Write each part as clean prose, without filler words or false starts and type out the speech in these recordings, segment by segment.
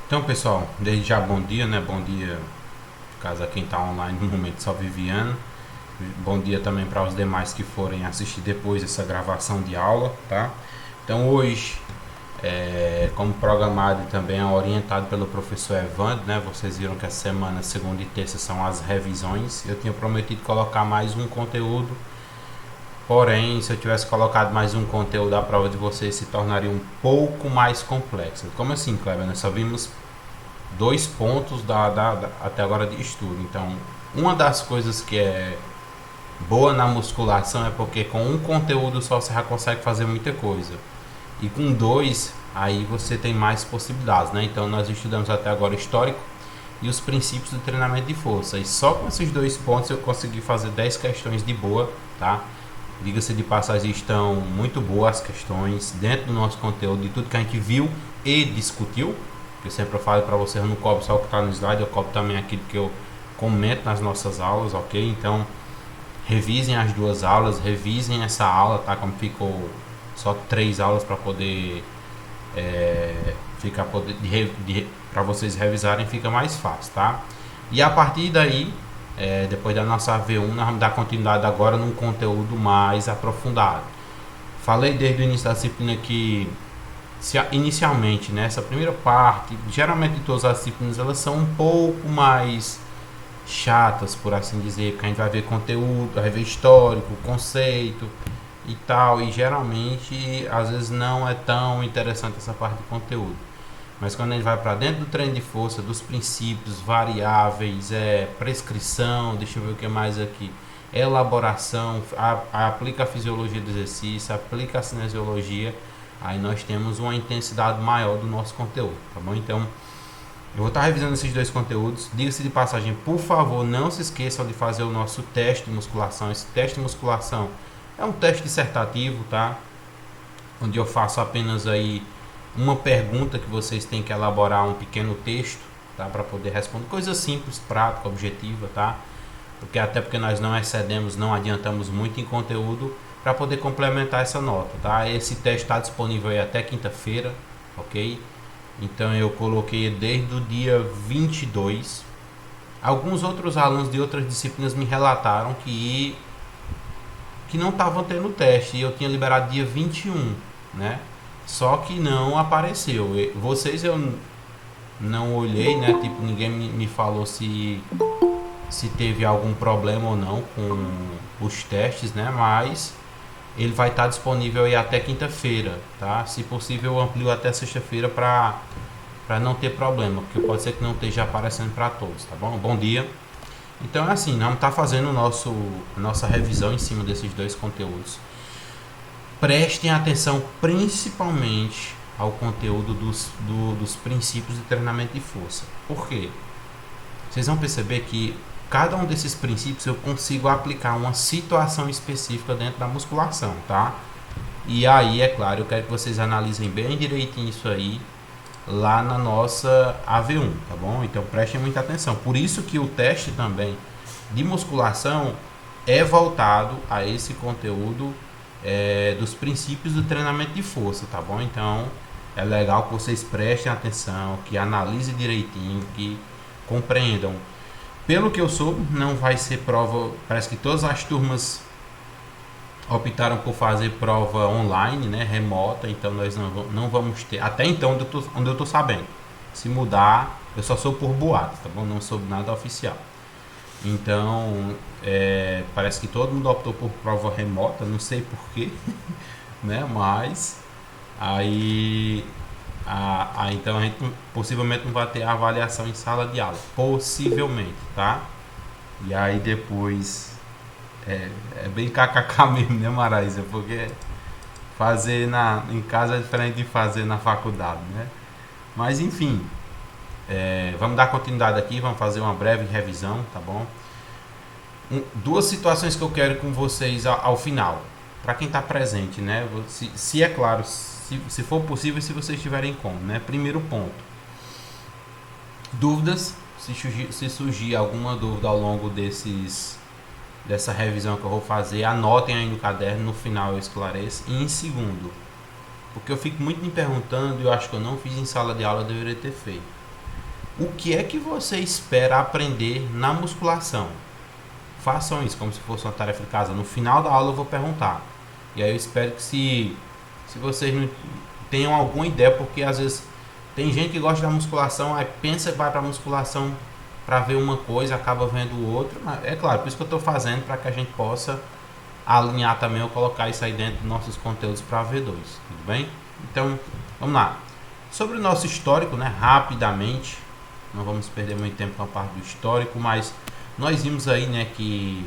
Então, pessoal, desde já bom dia, né? Bom dia, caso a quem está online no momento, só Viviane. Bom dia também para os demais que forem assistir depois essa gravação de aula, tá? Então, hoje, como programado e também orientado pelo professor Evandro, né? Vocês viram que essa semana, segunda e terça, são as revisões. Eu tinha prometido colocar mais um conteúdo, porém, se eu tivesse colocado mais um conteúdo, a prova de vocês se tornaria um pouco mais complexa. Como assim, Kleber? Nós só vimos dois pontos até agora de estudo. Então, uma das coisas que é boa na musculação é porque com um conteúdo só você já consegue fazer muita coisa. E com dois, aí você tem mais possibilidades, né? Então, nós estudamos até agora histórico e os princípios do treinamento de força. E só com esses dois pontos eu consegui fazer 10 questões de boa, tá? Diga-se de passagem, estão muito boas as questões dentro do nosso conteúdo, de tudo que a gente viu e discutiu. Eu sempre falo para vocês, eu não cobro só o que está no slide, eu cobro também aquilo que eu comento nas nossas aulas, ok? Então, revisem as duas aulas, revisem essa aula, tá? Como ficou só 3 aulas para poder ficar para vocês revisarem, fica mais fácil, tá? E a partir daí, depois da nossa V1, nós vamos dar continuidade agora num conteúdo mais aprofundado. Falei desde o início da disciplina que inicialmente, né, essa primeira parte, geralmente todas as disciplinas elas são um pouco mais chatas, por assim dizer, porque a gente vai ver conteúdo, vai ver histórico, conceito e tal, e geralmente às vezes não é tão interessante essa parte de conteúdo. Mas quando a gente vai para dentro do treino de força, dos princípios, variáveis, prescrição, deixa eu ver o que mais aqui, elaboração, aplica a fisiologia do exercício, aplica a cinesiologia, aí nós temos uma intensidade maior do nosso conteúdo, tá bom? Então, eu vou estar revisando esses dois conteúdos. Diga-se de passagem, por favor, não se esqueçam de fazer o nosso teste de musculação. Esse teste de musculação é um teste dissertativo, tá? Onde eu faço apenas aí uma pergunta que vocês têm que elaborar um pequeno texto, tá? Para poder responder. Coisa simples, prática, objetiva, tá? Porque nós não excedemos, não adiantamos muito em conteúdo para poder complementar essa nota, tá? Esse teste está disponível aí até quinta-feira, ok? Então eu coloquei desde o dia 22. Alguns outros alunos de outras disciplinas me relataram que não estavam tendo teste e eu tinha liberado dia 21, né? Só que não apareceu. Vocês eu não olhei, né? Tipo, ninguém me falou se teve algum problema ou não com os testes, né? Mas ele vai estar disponível aí até quinta-feira, tá? Se possível, eu amplio até sexta-feira para não ter problema, porque pode ser que não esteja aparecendo para todos, tá bom? Bom dia. Então é assim, nós vamos estar fazendo a nossa revisão em cima desses dois conteúdos. Prestem atenção principalmente ao conteúdo dos princípios de treinamento de força. Por quê? Vocês vão perceber que cada um desses princípios eu consigo aplicar uma situação específica dentro da musculação, tá? E aí, é claro, eu quero que vocês analisem bem direitinho isso aí lá na nossa AV1, tá bom? Então prestem muita atenção. Por isso que o teste também de musculação é voltado a esse conteúdo dos princípios do treinamento de força, tá bom? Então é legal que vocês prestem atenção, que analisem direitinho, que compreendam. Pelo que eu soube, não vai ser prova. Parece que todas as turmas optaram por fazer prova online, né, remota. Então nós não vamos ter. Até então, onde eu tô sabendo. Se mudar, eu só sou por boatos, tá bom? Não soube nada oficial. Então, parece que todo mundo optou por prova remota. Não sei porquê, né? Mas aí então a gente possivelmente não vai ter a avaliação em sala de aula, possivelmente, tá? E aí depois é bem kkk mesmo, né, Maraísa? Porque fazer em casa é diferente de fazer na faculdade, né? Mas enfim, vamos dar continuidade aqui, vamos fazer uma breve revisão, tá bom? Duas situações que eu quero com vocês ao final, para quem está presente, né? Se é claro, se for possível, se vocês tiverem como, né? Primeiro ponto, dúvidas, se surgir alguma dúvida ao longo dessa revisão que eu vou fazer, anotem aí no caderno, no final eu esclareço. E em segundo, porque eu fico muito me perguntando e eu acho que eu não fiz em sala de aula, eu deveria ter feito. o que é que você espera aprender na musculação? Façam isso como se fosse uma tarefa de casa. No final da aula eu vou perguntar. E aí eu espero que se vocês não tenham alguma ideia, porque às vezes tem gente que gosta da musculação, aí pensa que vai para musculação para ver uma coisa, acaba vendo outra. Mas é claro, por isso que eu estou fazendo, para que a gente possa alinhar também ou colocar isso aí dentro dos nossos conteúdos para V2, tudo bem? Então, vamos lá. Sobre o nosso histórico, né, rapidamente, não vamos perder muito tempo com a parte do histórico, mas nós vimos aí, né, que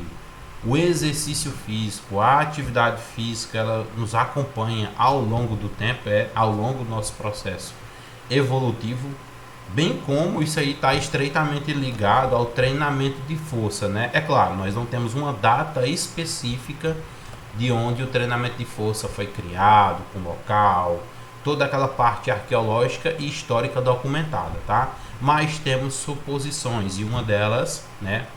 o exercício físico, a atividade física, ela nos acompanha ao longo do tempo, ao longo do nosso processo evolutivo, bem como isso aí está estreitamente ligado ao treinamento de força, né? É claro, nós não temos uma data específica de onde o treinamento de força foi criado, com local, toda aquela parte arqueológica e histórica documentada, tá? Mas temos suposições, e uma delas, né,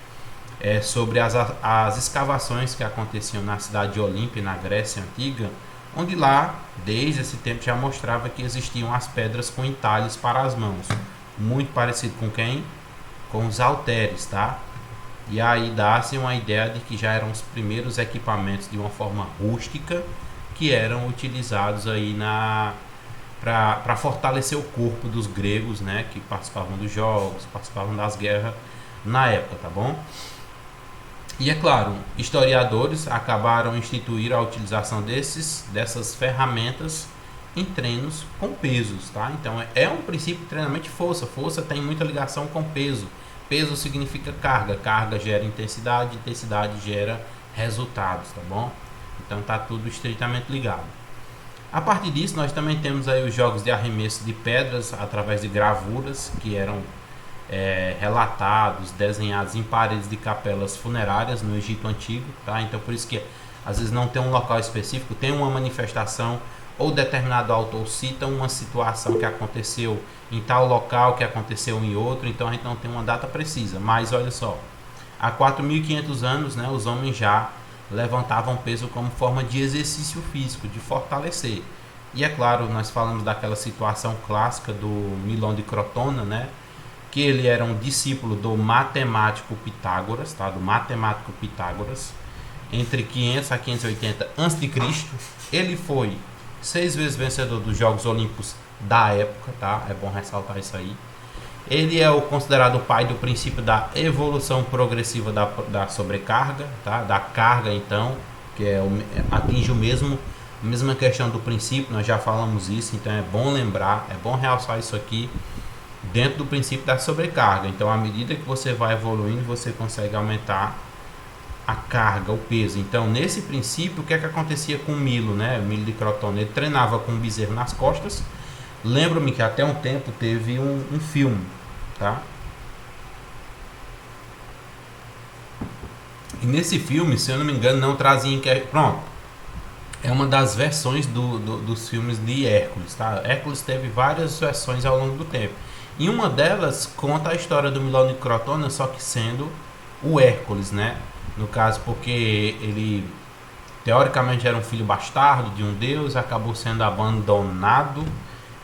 é sobre as escavações que aconteciam na cidade de Olímpia, na Grécia Antiga, onde lá, desde esse tempo, já mostrava que existiam as pedras com entalhes para as mãos. Muito parecido com quem? Com os halteres, tá? E aí dá-se uma ideia de que já eram os primeiros equipamentos de uma forma rústica que eram utilizados aí para fortalecer o corpo dos gregos, né, que participavam dos jogos, participavam das guerras na época, tá bom? E é claro, historiadores acabaram instituir a utilização dessas ferramentas em treinos com pesos, tá? Então é um princípio de treinamento de força. Força tem muita ligação com peso. Peso significa carga, carga gera intensidade, intensidade gera resultados, tá bom? Então tá tudo estritamente ligado. A partir disso, nós também temos aí os jogos de arremesso de pedras através de gravuras que eram relatados, desenhados em paredes de capelas funerárias no Egito Antigo, tá? Então por isso que às vezes não tem um local específico, tem uma manifestação ou determinado autor cita uma situação que aconteceu em tal local, que aconteceu em outro, então a gente não tem uma data precisa, mas olha só, há 4.500 anos, né, os homens já levantavam peso como forma de exercício físico, de fortalecer. E é claro, nós falamos daquela situação clássica do Milão de Crotona, né, que ele era um discípulo do matemático Pitágoras, tá? Do matemático Pitágoras, entre 500 a 580 a.C. Ele foi 6 vezes vencedor dos Jogos Olímpicos da época, tá? É bom ressaltar isso aí. Ele é o considerado o pai do princípio da evolução progressiva da sobrecarga, tá? Da carga, então, que atinge a mesma questão do princípio, nós já falamos isso, então é bom lembrar, é bom realçar isso aqui, dentro do princípio da sobrecarga. Então, à medida que você vai evoluindo, você consegue aumentar a carga, o peso. Então, nesse princípio, o que é que acontecia com o Milo, né? O Milo de Crotona, ele treinava com um bezerro nas costas. Lembro-me que até um tempo teve um filme, tá? E nesse filme, se eu não me engano, não trazia pronto. É uma das versões dos filmes de Hércules, tá? Hércules teve várias versões ao longo do tempo. E uma delas conta a história do Milão de Crotona, só que sendo o Hércules, né? No caso, porque ele teoricamente era um filho bastardo de um deus, acabou sendo abandonado.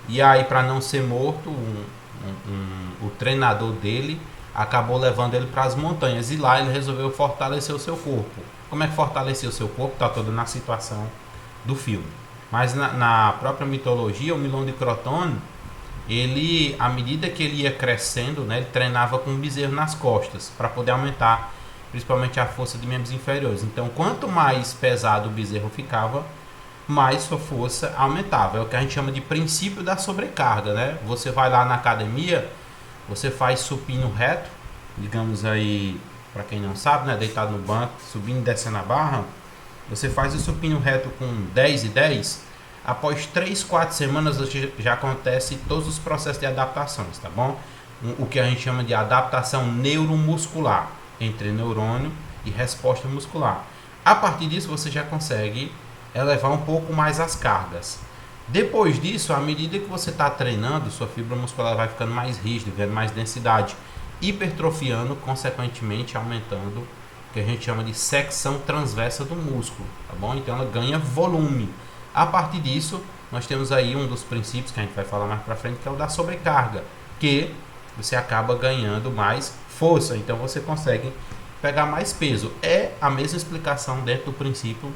E aí, para não ser morto, o treinador dele acabou levando ele para as montanhas. E lá ele resolveu fortalecer o seu corpo. Como é que fortaleceu o seu corpo? Está todo na situação do filme. Mas na própria mitologia, o Milão de Crotona, ele, à medida que ele ia crescendo, né, ele treinava com um bezerro nas costas para poder aumentar principalmente a força de membros inferiores. Então, quanto mais pesado o bezerro ficava, mais sua força aumentava. É o que a gente chama de princípio da sobrecarga, né? Você vai lá na academia, você faz supino reto, digamos aí, para quem não sabe, né, deitado no banco, subindo e descendo a barra, você faz o supino reto com 10 e 10, após 3, 4 semanas já acontece todos os processos de adaptações, tá bom? O que a gente chama de adaptação neuromuscular, entre neurônio e resposta muscular. A partir disso você já consegue elevar um pouco mais as cargas. Depois disso, à medida que você está treinando, sua fibra muscular vai ficando mais rígida, ganhando mais densidade, hipertrofiando, consequentemente aumentando o que a gente chama de secção transversa do músculo, tá bom? Então ela ganha volume. A partir disso, nós temos aí um dos princípios que a gente vai falar mais para frente, que é o da sobrecarga, que você acaba ganhando mais força, então você consegue pegar mais peso. É a mesma explicação dentro do princípio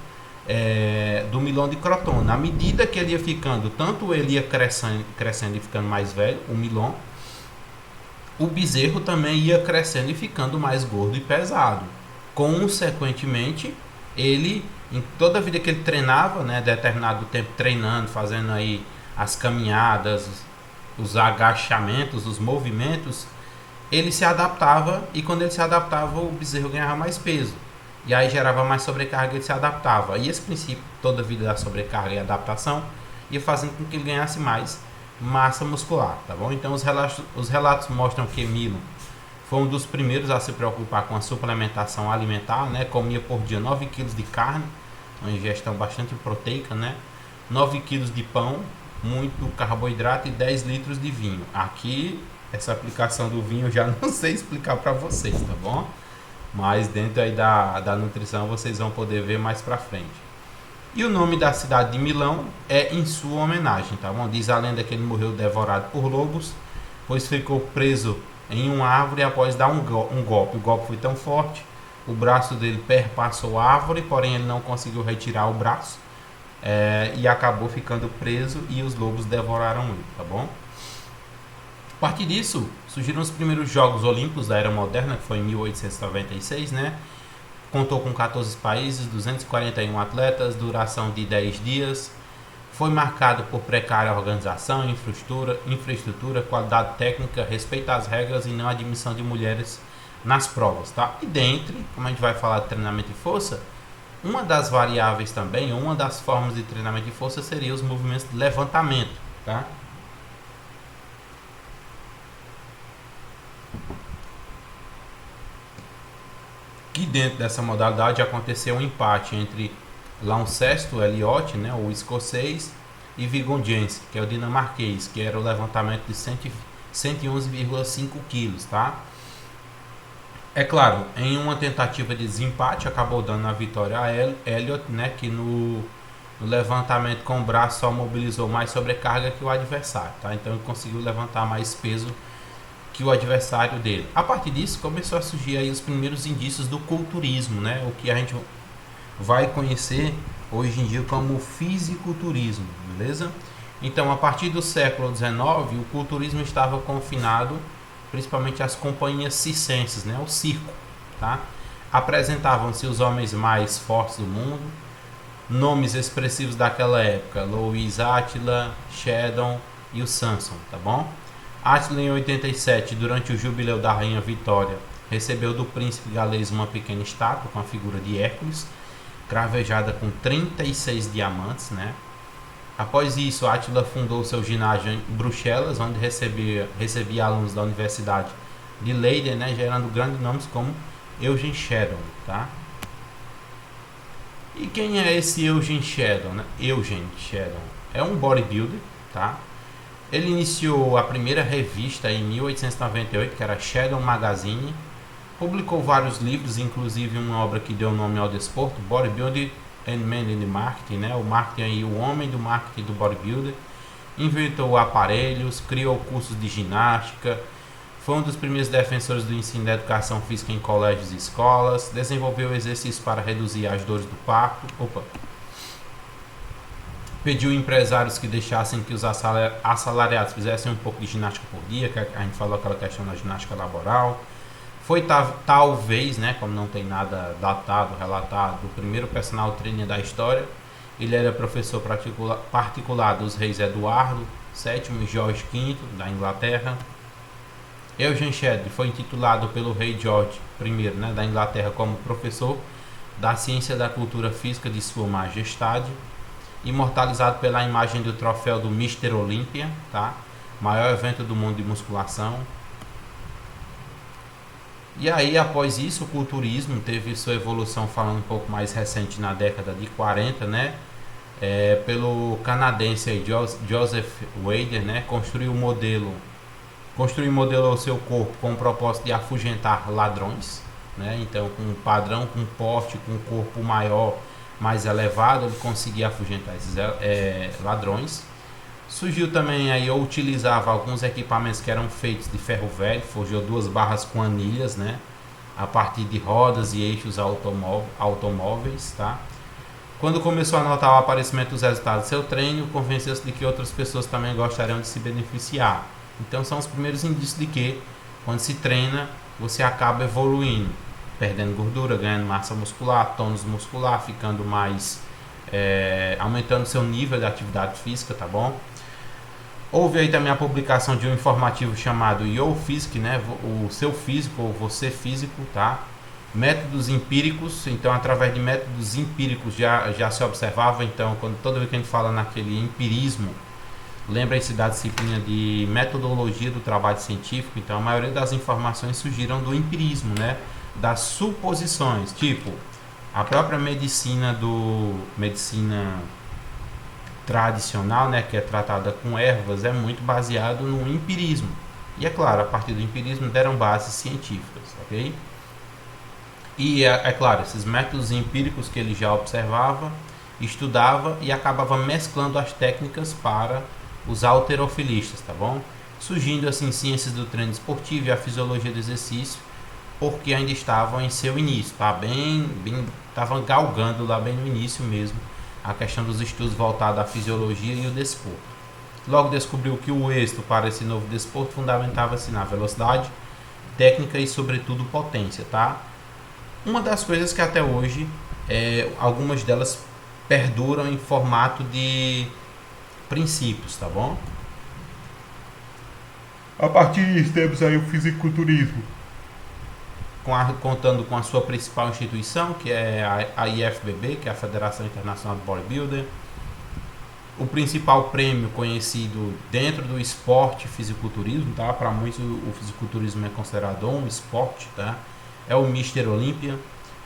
do Milon de Croton. Na medida que ele ia ficando, tanto ele ia crescendo e ficando mais velho, o Milon, o bezerro também ia crescendo e ficando mais gordo e pesado. Consequentemente, ele, em toda a vida que ele treinava, né, determinado tempo treinando, fazendo aí as caminhadas, os agachamentos, os movimentos, ele se adaptava, e quando ele se adaptava, o bezerro ganhava mais peso. E aí gerava mais sobrecarga e ele se adaptava. E esse princípio, toda a vida da sobrecarga e adaptação, ia fazendo com que ele ganhasse mais massa muscular, tá bom? Então os relatos mostram que Milon foi um dos primeiros a se preocupar com a suplementação alimentar, né? Comia por dia 9 kg de carne, uma ingestão bastante proteica, né? 9 kg de pão, muito carboidrato e 10 litros de vinho. Aqui, essa aplicação do vinho eu já não sei explicar para vocês, tá bom? Mas dentro aí da nutrição vocês vão poder ver mais pra frente. E o nome da cidade de Milão é em sua homenagem, tá bom? Diz a lenda que ele morreu devorado por lobos, pois ficou preso em uma árvore após dar um golpe. O golpe foi tão forte, o braço dele perpassou a árvore, porém ele não conseguiu retirar o braço, e acabou ficando preso e os lobos devoraram ele, tá bom? A partir disso, surgiram os primeiros Jogos Olímpicos da Era Moderna, que foi em 1896, né? Contou com 14 países, 241 atletas, duração de 10 dias. Foi marcado por precária organização, infraestrutura, qualidade técnica, respeito às regras e não admissão de mulheres nas provas, tá? E dentre, como a gente vai falar de treinamento de força, uma das variáveis também, uma das formas de treinamento de força seria os movimentos de levantamento, tá? Que dentro dessa modalidade aconteceu um empate entre Launceston Elliot, né, o escocês, e Viggo Jensen, que é o dinamarquês, que era o levantamento de 111,5 kg, tá? É claro, em uma tentativa de desempate acabou dando a vitória a Elliot, né, que no levantamento com o braço só mobilizou mais sobrecarga que o adversário, tá? Então ele conseguiu levantar mais peso que o adversário dele. A partir disso começou a surgir aí os primeiros indícios do culturismo, né? O que a gente vai conhecer hoje em dia como fisiculturismo, beleza? Então, a partir do século XIX, o culturismo estava confinado principalmente às companhias circenses, né? O circo, tá? Apresentavam-se os homens mais fortes do mundo, nomes expressivos daquela época: Louis Attila, Shedon e o Samson, tá bom? Attila, em 87, durante o jubileu da Rainha Vitória, recebeu do príncipe galês uma pequena estátua com a figura de Hércules, cravejada com 36 diamantes, né? Após isso, Attila fundou seu ginásio em Bruxelas, onde recebia alunos da Universidade de Leiden, né? Gerando grandes nomes como Eugen Shedon, tá? E quem é esse Eugen Shedon, né? Eugen Shedon é um bodybuilder, tá? Ele iniciou a primeira revista em 1898, que era Shedon Magazine. Publicou vários livros, inclusive uma obra que deu nome ao desporto, Bodybuilding and Man in the Marketing, né? O marketing aí, o homem do marketing do bodybuilder. Inventou aparelhos, criou cursos de ginástica, foi um dos primeiros defensores do ensino da educação física em colégios e escolas, desenvolveu exercícios para reduzir as dores do parto. Pediu empresários que deixassem que os assalariados fizessem um pouco de ginástica por dia, que a gente falou aquela questão da ginástica laboral. Foi talvez, né, como não tem nada datado, relatado, o primeiro personal trainer da história. Ele era professor particular dos reis Eduardo VII e George V da Inglaterra. Eugen Shedon foi intitulado pelo rei George I, né, da Inglaterra, como professor da ciência da cultura física de Sua Majestade, imortalizado pela imagem do troféu do Mr. Olympia, tá? Maior evento do mundo de musculação. E aí, após isso, o culturismo teve sua evolução, falando um pouco mais recente, na década de 40, né? Pelo canadense aí, Joseph Wader, né? Construiu e modelou seu corpo com o propósito de afugentar ladrões, né? Então, com um padrão, com um porte, com um corpo maior, mais elevado, ele conseguia afugentar esses ladrões. Surgiu também aí, ou utilizava alguns equipamentos que eram feitos de ferro velho, forjou duas barras com anilhas, né? A partir de rodas e eixos automóveis, tá? Quando começou a notar o aparecimento dos resultados do seu treino, convenceu-se de que outras pessoas também gostariam de se beneficiar. Então são os primeiros indícios de que, quando se treina, você acaba evoluindo, perdendo gordura, ganhando massa muscular, tônus muscular, ficando mais, aumentando seu nível de atividade física, tá bom? Houve aí também a publicação de um informativo chamado Yo Physique, né? O seu físico ou você físico, tá? Métodos empíricos, então através de métodos empíricos já se observava, então toda vez que a gente fala naquele empirismo, lembrem-se da disciplina de metodologia do trabalho científico, então a maioria das informações surgiram do empirismo, né? Das suposições, tipo a própria medicina tradicional, né, que é tratada com ervas, é muito baseado no empirismo. E é claro, a partir do empirismo deram bases científicas, ok? E é claro, esses métodos empíricos que ele já observava, estudava e acabava mesclando as técnicas para os halterofilistas, tá bom? Surgindo assim ciências do treino esportivo e a fisiologia do exercício, porque ainda estavam em seu início, tá? Estavam galgando lá bem no início mesmo a questão dos estudos voltados à fisiologia e o desporto. Logo descobriu que o êxito para esse novo desporto fundamentava-se na velocidade, técnica e sobretudo potência, tá? Uma das coisas que até hoje, algumas delas perduram em formato de princípios, tá bom? A partir disso temos aí o fisiculturismo, contando com a sua principal instituição, que é a IFBB, que é a Federação Internacional de Bodybuilder. O principal prêmio conhecido dentro do esporte fisiculturismo, tá? Para muitos o fisiculturismo é considerado um esporte, tá? É o Mr. Olympia,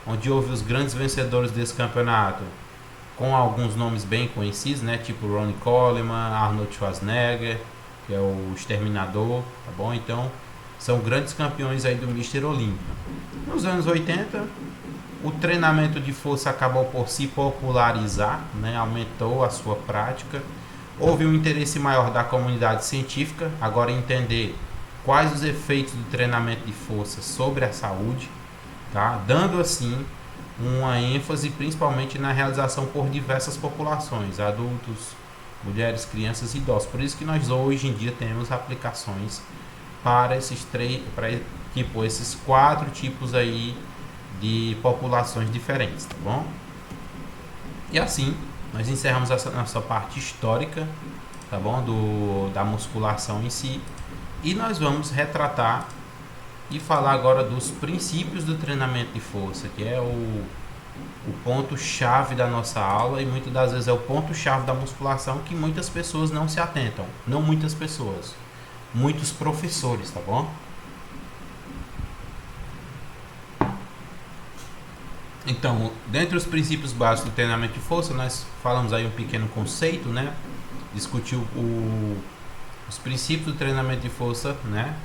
onde houve os grandes vencedores desse campeonato, com alguns nomes bem conhecidos, né? Tipo Ronnie Coleman, Arnold Schwarzenegger, que é o Exterminador, tá bom? Então, são grandes campeões aí do Mr. Olympia. Nos anos 80, o treinamento de força acabou por se popularizar, né? Aumentou a sua prática. Houve um interesse maior da comunidade científica, agora em entender quais os efeitos do treinamento de força sobre a saúde, tá? Dando assim uma ênfase principalmente na realização por diversas populações, adultos, mulheres, crianças e idosos. Por isso que nós hoje em dia temos aplicações para esses esses 4 tipos aí de populações diferentes, tá bom? E assim nós encerramos essa nossa parte histórica, tá bom? Da musculação em si, e nós vamos retratar e falar agora dos princípios do treinamento de força, que é o ponto-chave da nossa aula e muitas das vezes é o ponto-chave da musculação que muitas pessoas não se atentam. Não muitas pessoas, muitos professores, tá bom? Então, dentre os princípios básicos do treinamento de força, nós falamos aí um pequeno conceito, né? Discutiu os princípios do treinamento de força, né?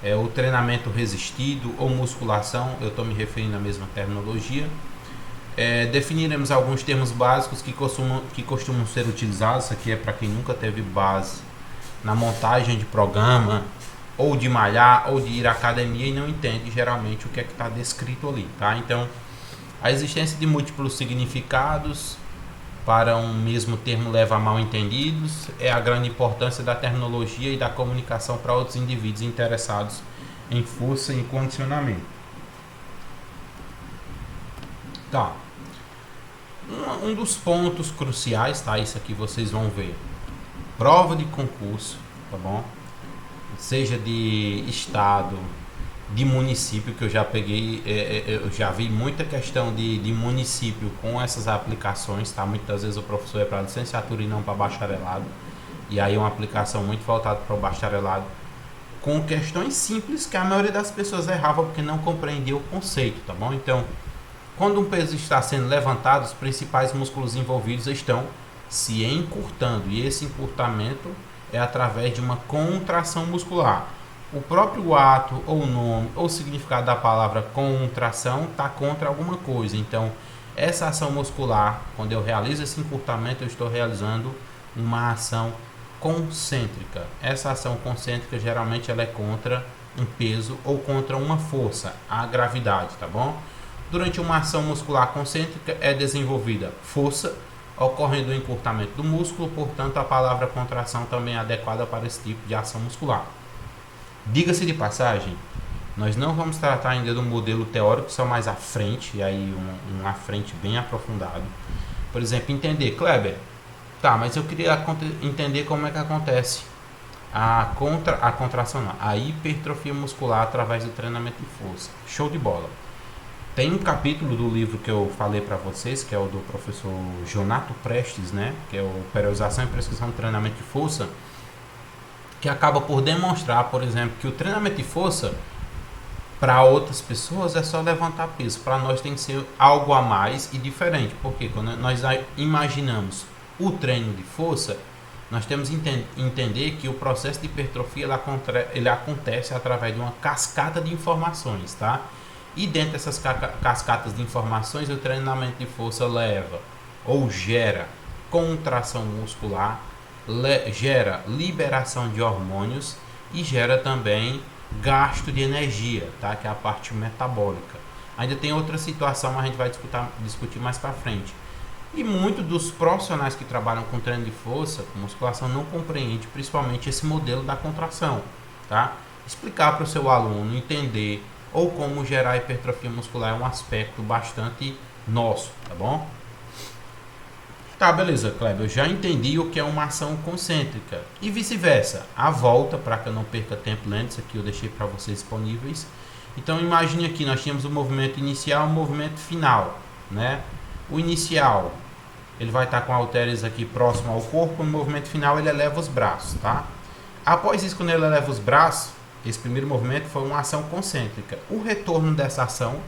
É o treinamento resistido ou musculação, eu estou me referindo à mesma terminologia. Definiremos alguns termos básicos que costumam ser utilizados. Isso aqui é para quem nunca teve base na montagem de programa, ou de malhar, ou de ir à academia e não entende geralmente o que é que está descrito ali, tá? Então, a existência de múltiplos significados para um mesmo termo leva a mal entendidos. É a grande importância da terminologia e da comunicação para outros indivíduos interessados em força e condicionamento. Tá. Um dos pontos cruciais, tá? Isso aqui vocês vão ver. Prova de concurso, tá bom? Seja de estado, de município, que eu já peguei, eu já vi muita questão de município com essas aplicações, tá? Muitas vezes o professor é para licenciatura e não para bacharelado, e aí é uma aplicação muito voltada para o bacharelado, com questões simples que a maioria das pessoas errava porque não compreendia o conceito, tá bom? Então, quando um peso está sendo levantado, os principais músculos envolvidos estão se encurtando, e esse encurtamento é através de uma contração muscular. O próprio ato, ou o nome, ou o significado da palavra contração está contra alguma coisa. Então, essa ação muscular, quando eu realizo esse encurtamento, eu estou realizando uma ação concêntrica. Essa ação concêntrica geralmente ela é contra um peso ou contra uma força, a gravidade, tá bom? Durante uma ação muscular concêntrica é desenvolvida força, ocorrendo o encurtamento do músculo, portanto a palavra contração também é adequada para esse tipo de ação muscular. Diga-se de passagem, nós não vamos tratar ainda do modelo teórico, só mais à frente, e aí um à frente bem aprofundado. Por exemplo, entender, Kleber, tá, mas eu queria entender como é que acontece a contração, não, a hipertrofia muscular através do treinamento de força. Show de bola. Tem um capítulo do livro que eu falei para vocês, que é o do professor Jonato Prestes, né, que é o Periodização e Prescrição do Treinamento de Força, que acaba por demonstrar, por exemplo, que o treinamento de força para outras pessoas é só levantar peso. Para nós tem que ser algo a mais e diferente. Porque quando nós imaginamos o treino de força, nós temos que entender que o processo de hipertrofia ele acontece através de uma cascata de informações, tá? E dentro dessas cascatas de informações, o treinamento de força leva ou gera contração muscular, gera liberação de hormônios e gera também gasto de energia, tá? Que é a parte metabólica. Ainda tem outra situação, mas a gente vai discutir mais para frente. E muitos dos profissionais que trabalham com treino de força, com musculação, não compreendem principalmente esse modelo da contração, tá? Explicar para o seu aluno entender ou como gerar hipertrofia muscular é um aspecto bastante nosso, tá bom? Tá, beleza, Kleber, eu já entendi o que é uma ação concêntrica e vice-versa. A volta, para que eu não perca tempo lendo, isso aqui eu deixei para vocês disponíveis. Então imagine aqui, nós tínhamos o movimento inicial e o movimento final, né? O inicial, ele vai estar com halteres aqui próximo ao corpo, no movimento final ele eleva os braços, tá? Após isso, quando ele eleva os braços, esse primeiro movimento foi uma ação concêntrica. O retorno dessa ação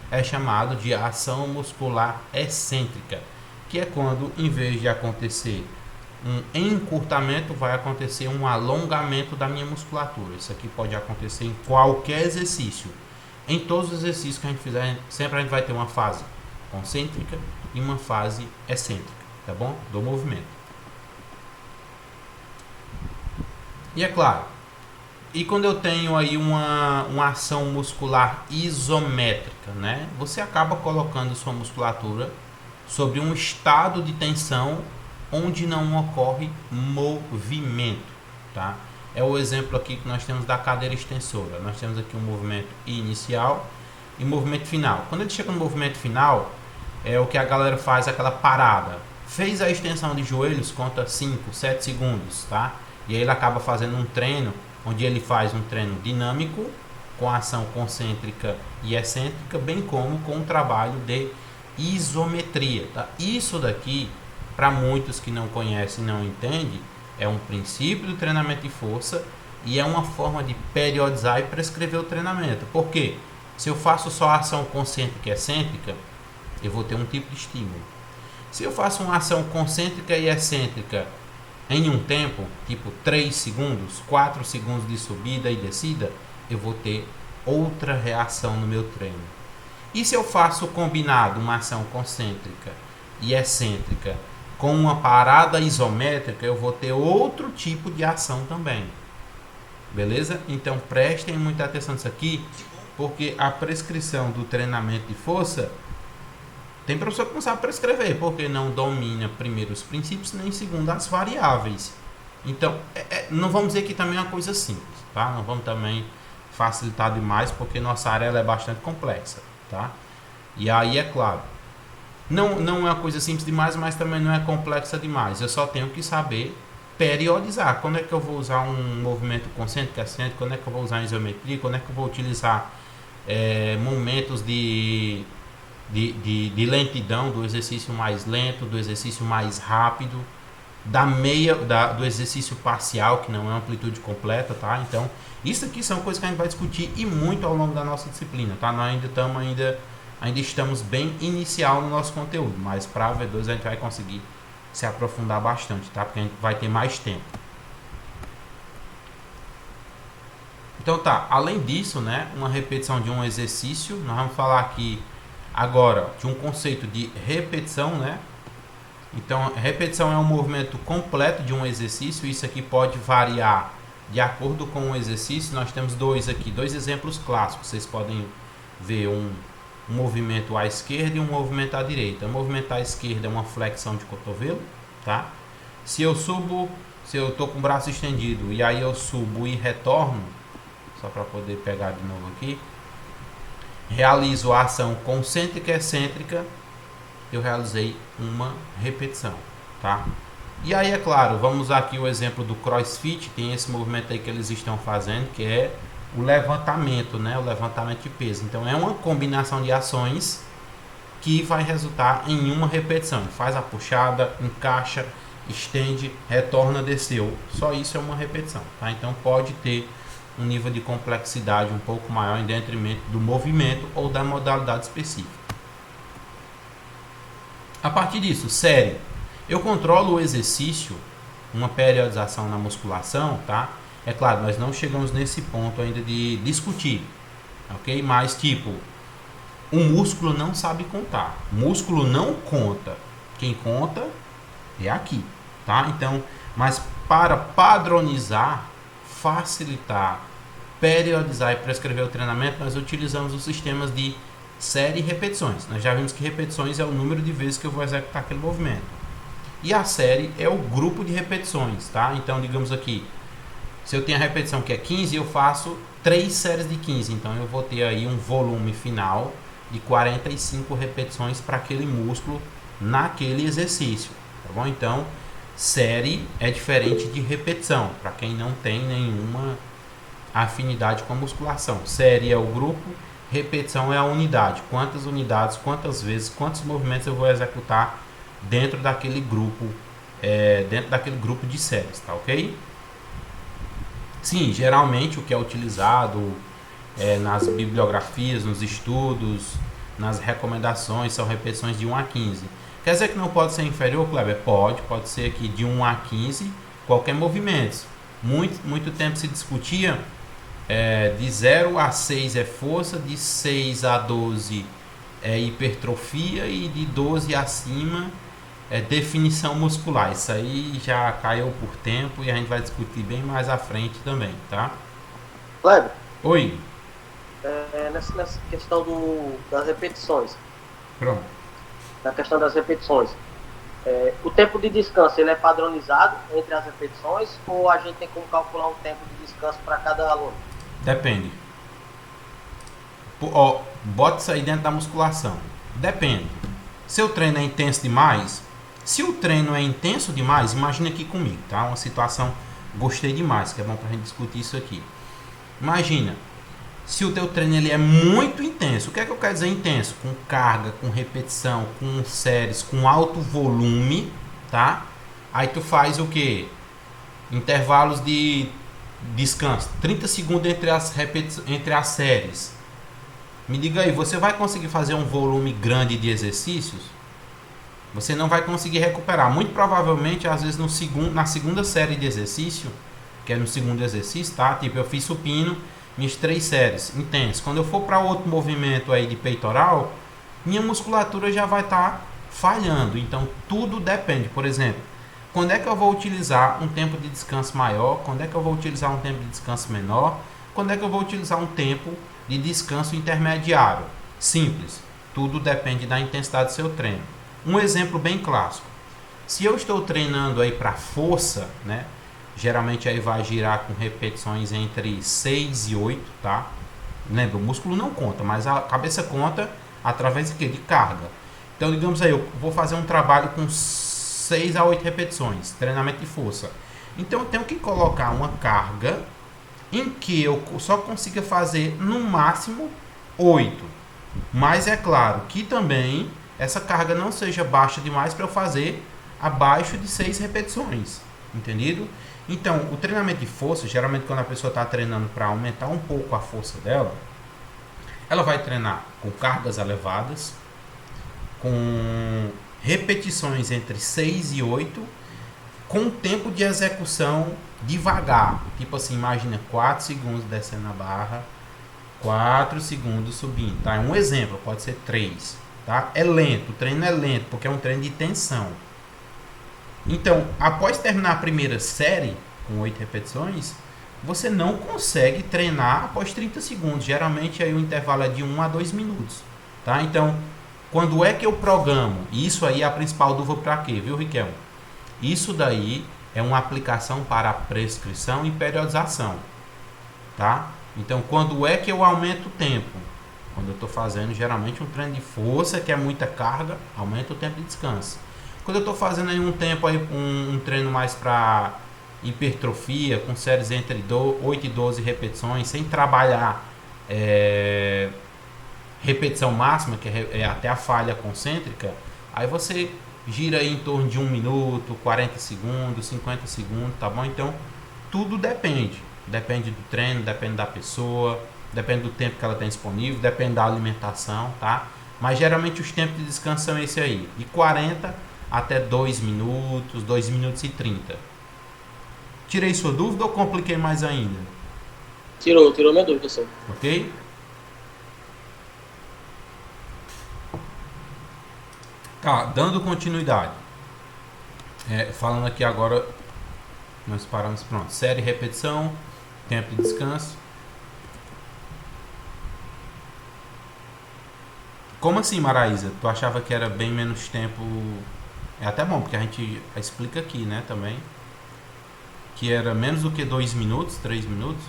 é chamado de ação muscular excêntrica, que é quando, em vez de acontecer um encurtamento, vai acontecer um alongamento da minha musculatura. Isso aqui pode acontecer em qualquer exercício. Em todos os exercícios que a gente fizer, sempre a gente vai ter uma fase concêntrica e uma fase excêntrica, tá bom? Do movimento. E é claro, e quando eu tenho aí uma ação muscular isométrica, né? Você acaba colocando sua musculatura sobre um estado de tensão onde não ocorre movimento, tá? É o exemplo aqui que nós temos da cadeira extensora. Nós temos aqui um movimento inicial e movimento final. Quando ele chega no movimento final, é o que a galera faz, aquela parada. Fez a extensão de joelhos, conta 5, 7 segundos, tá? E aí ele acaba fazendo um treino, onde ele faz um treino dinâmico, com ação concêntrica e excêntrica, bem como com um trabalho de isometria, tá? Isso daqui, para muitos que não conhecem e não entendem, é um princípio do treinamento de força e é uma forma de periodizar e prescrever o treinamento. Por quê? Se eu faço só ação concêntrica e excêntrica, eu vou ter um tipo de estímulo. Se eu faço uma ação concêntrica e excêntrica em um tempo, tipo 3 segundos, 4 segundos de subida e descida, eu vou ter outra reação no meu treino. E se eu faço combinado uma ação concêntrica e excêntrica com uma parada isométrica, eu vou ter outro tipo de ação também. Beleza? Então prestem muita atenção nisso aqui, porque a prescrição do treinamento de força, tem professor que não sabe prescrever, porque não domina primeiro os princípios, nem segundo as variáveis. Então, não vamos dizer que também é uma coisa simples, tá? Não vamos também facilitar demais, porque nossa área ela é bastante complexa, tá? E aí, é claro, não é uma coisa simples demais, mas também não é complexa demais. Eu só tenho que saber periodizar. Quando é que eu vou usar um movimento concêntrico, excêntrico? Quando é que eu vou usar isometria? Quando é que eu vou utilizar momentos de lentidão, do exercício mais lento, do exercício mais rápido, do exercício parcial, que não é amplitude completa, tá? Então, isso aqui são coisas que a gente vai discutir e muito ao longo da nossa disciplina, tá? Nós ainda estamos bem inicial no nosso conteúdo, mas para a V2 a gente vai conseguir se aprofundar bastante, tá? Porque a gente vai ter mais tempo. Então tá, além disso, né, uma repetição de um exercício, nós vamos falar aqui agora de um conceito de repetição, né? Então, repetição é um movimento completo de um exercício. Isso aqui pode variar de acordo com o exercício. Nós temos dois exemplos clássicos. Vocês podem ver um movimento à esquerda e um movimento à direita. O movimento à esquerda é uma flexão de cotovelo, tá? Se eu estou com o braço estendido e aí eu subo e retorno, só para poder pegar de novo aqui, realizo a ação concêntrica e excêntrica, eu realizei uma repetição, tá? E aí, é claro, vamos usar aqui o exemplo do CrossFit. Tem esse movimento aí que eles estão fazendo, que é o levantamento, né? O levantamento de peso. Então é uma combinação de ações que vai resultar em uma repetição. Faz a puxada, encaixa, estende, retorna, desceu. Só isso é uma repetição, tá? Então pode ter um nível de complexidade um pouco maior em detrimento do movimento ou da modalidade específica. A partir disso, série. Eu controlo o exercício, uma periodização na musculação, tá? É claro, nós não chegamos nesse ponto ainda de discutir, ok? Mas, tipo, o músculo não sabe contar. O músculo não conta. Quem conta é aqui, tá? Então, mas para padronizar, facilitar, periodizar e prescrever o treinamento, nós utilizamos os sistemas de série e repetições. Nós já vimos que repetições é o número de vezes que eu vou executar aquele movimento. E a série é o grupo de repetições, tá? Então, digamos aqui, se eu tenho a repetição que é 15, eu faço 3 séries de 15. Então, eu vou ter aí um volume final de 45 repetições para aquele músculo naquele exercício, tá bom? Então, série é diferente de repetição, para quem não tem nenhuma afinidade com a musculação. Série é o grupo, repetição é a unidade. Quantas unidades, quantas vezes, quantos movimentos eu vou executar dentro daquele grupo, de séries, tá ok? Sim, geralmente o que é utilizado nas bibliografias, nos estudos, nas recomendações, são repetições de 1 a 15. Quer dizer que não pode ser inferior, Kleber? Pode ser que de 1 a 15, qualquer movimento. Muito tempo se discutia, de 0 a 6 é força, de 6 a 12 é hipertrofia e de 12 acima é definição muscular. Isso aí já caiu por tempo e a gente vai discutir bem mais à frente também, tá? Kleber, Oi. nessa questão das repetições, Pronto. na questão das repetições, o tempo de descanso ele é padronizado entre as repetições ou a gente tem como calcular um tempo de descanso para cada aluno? Depende. Bota isso aí dentro da musculação. Depende. Se o treino é intenso demais, se o treino é intenso demais, imagina aqui comigo, tá? Uma situação, gostei demais, que é bom pra gente discutir isso aqui. Imagina, se o teu treino ele é muito intenso, o que é que eu quero dizer intenso? Com carga, com repetição, com séries, com alto volume, tá? Aí tu faz o que? Intervalos de descanso, 30 segundos entre as séries. Me diga aí, você vai conseguir fazer um volume grande de exercícios? Você não vai conseguir recuperar. Muito provavelmente, às vezes, na segunda série de exercício, que é no segundo exercício, tá? Tipo, eu fiz supino, minhas 3 séries, intenso. Quando eu for para outro movimento aí de peitoral, minha musculatura já vai estar falhando. Então, tudo depende. Por exemplo, quando é que eu vou utilizar um tempo de descanso maior? Quando é que eu vou utilizar um tempo de descanso menor? Quando é que eu vou utilizar um tempo de descanso intermediário? Simples. Tudo depende da intensidade do seu treino. Um exemplo bem clássico. Se eu estou treinando aí para força, né? Geralmente aí vai girar com repetições entre 6 e 8, tá? Lembra, o músculo não conta, mas a cabeça conta através de quê? De carga. Então, digamos aí, eu vou fazer um trabalho com 6 a 8 repetições, treinamento de força. Então, eu tenho que colocar uma carga em que eu só consiga fazer no máximo 8. Mas é claro que também essa carga não seja baixa demais para eu fazer abaixo de 6 repetições, entendido? Então, o treinamento de força, geralmente quando a pessoa está treinando para aumentar um pouco a força dela, ela vai treinar com cargas elevadas, com repetições entre 6 e 8, com tempo de execução devagar. Tipo assim, imagina 4 segundos descendo a barra, 4 segundos subindo, tá? Um exemplo, pode ser 3, tá? É lento, o treino é lento, porque é um treino de tensão. Então, após terminar a primeira série, com 8 repetições, você não consegue treinar após 30 segundos. Geralmente aí o intervalo é de 1 a 2 minutos. Tá? Então, quando é que eu programo? Isso aí é a principal dúvida para quê, viu, Riquelme? Isso daí é uma aplicação para prescrição e periodização. Tá? Então, quando é que eu aumento o tempo? Quando eu estou fazendo geralmente um treino de força, que é muita carga, aumenta o tempo de descanso. Quando eu estou fazendo aí um tempo, aí, um treino mais para hipertrofia, com séries entre 8 e 12 repetições, sem trabalhar repetição máxima, que é até a falha concêntrica, aí você gira aí em torno de 1 minuto, 40 segundos, 50 segundos, tá bom? Então, tudo depende. Depende do treino, depende da pessoa, depende do tempo que ela tem disponível, depende da alimentação, tá? Mas geralmente os tempos de descanso são esse aí, de 40 até 2 minutos, 2 minutos e 30. Tirei sua dúvida ou compliquei mais ainda? Tirou minha dúvida, sim. Ok? Tá, dando continuidade. Falando aqui agora, nós paramos, pronto. Série, repetição, tempo de descanso. Como assim, Maraísa? Tu achava que era bem menos tempo? É até bom, porque a gente explica aqui, né, também. Que era menos do que 2 minutos, 3 minutos.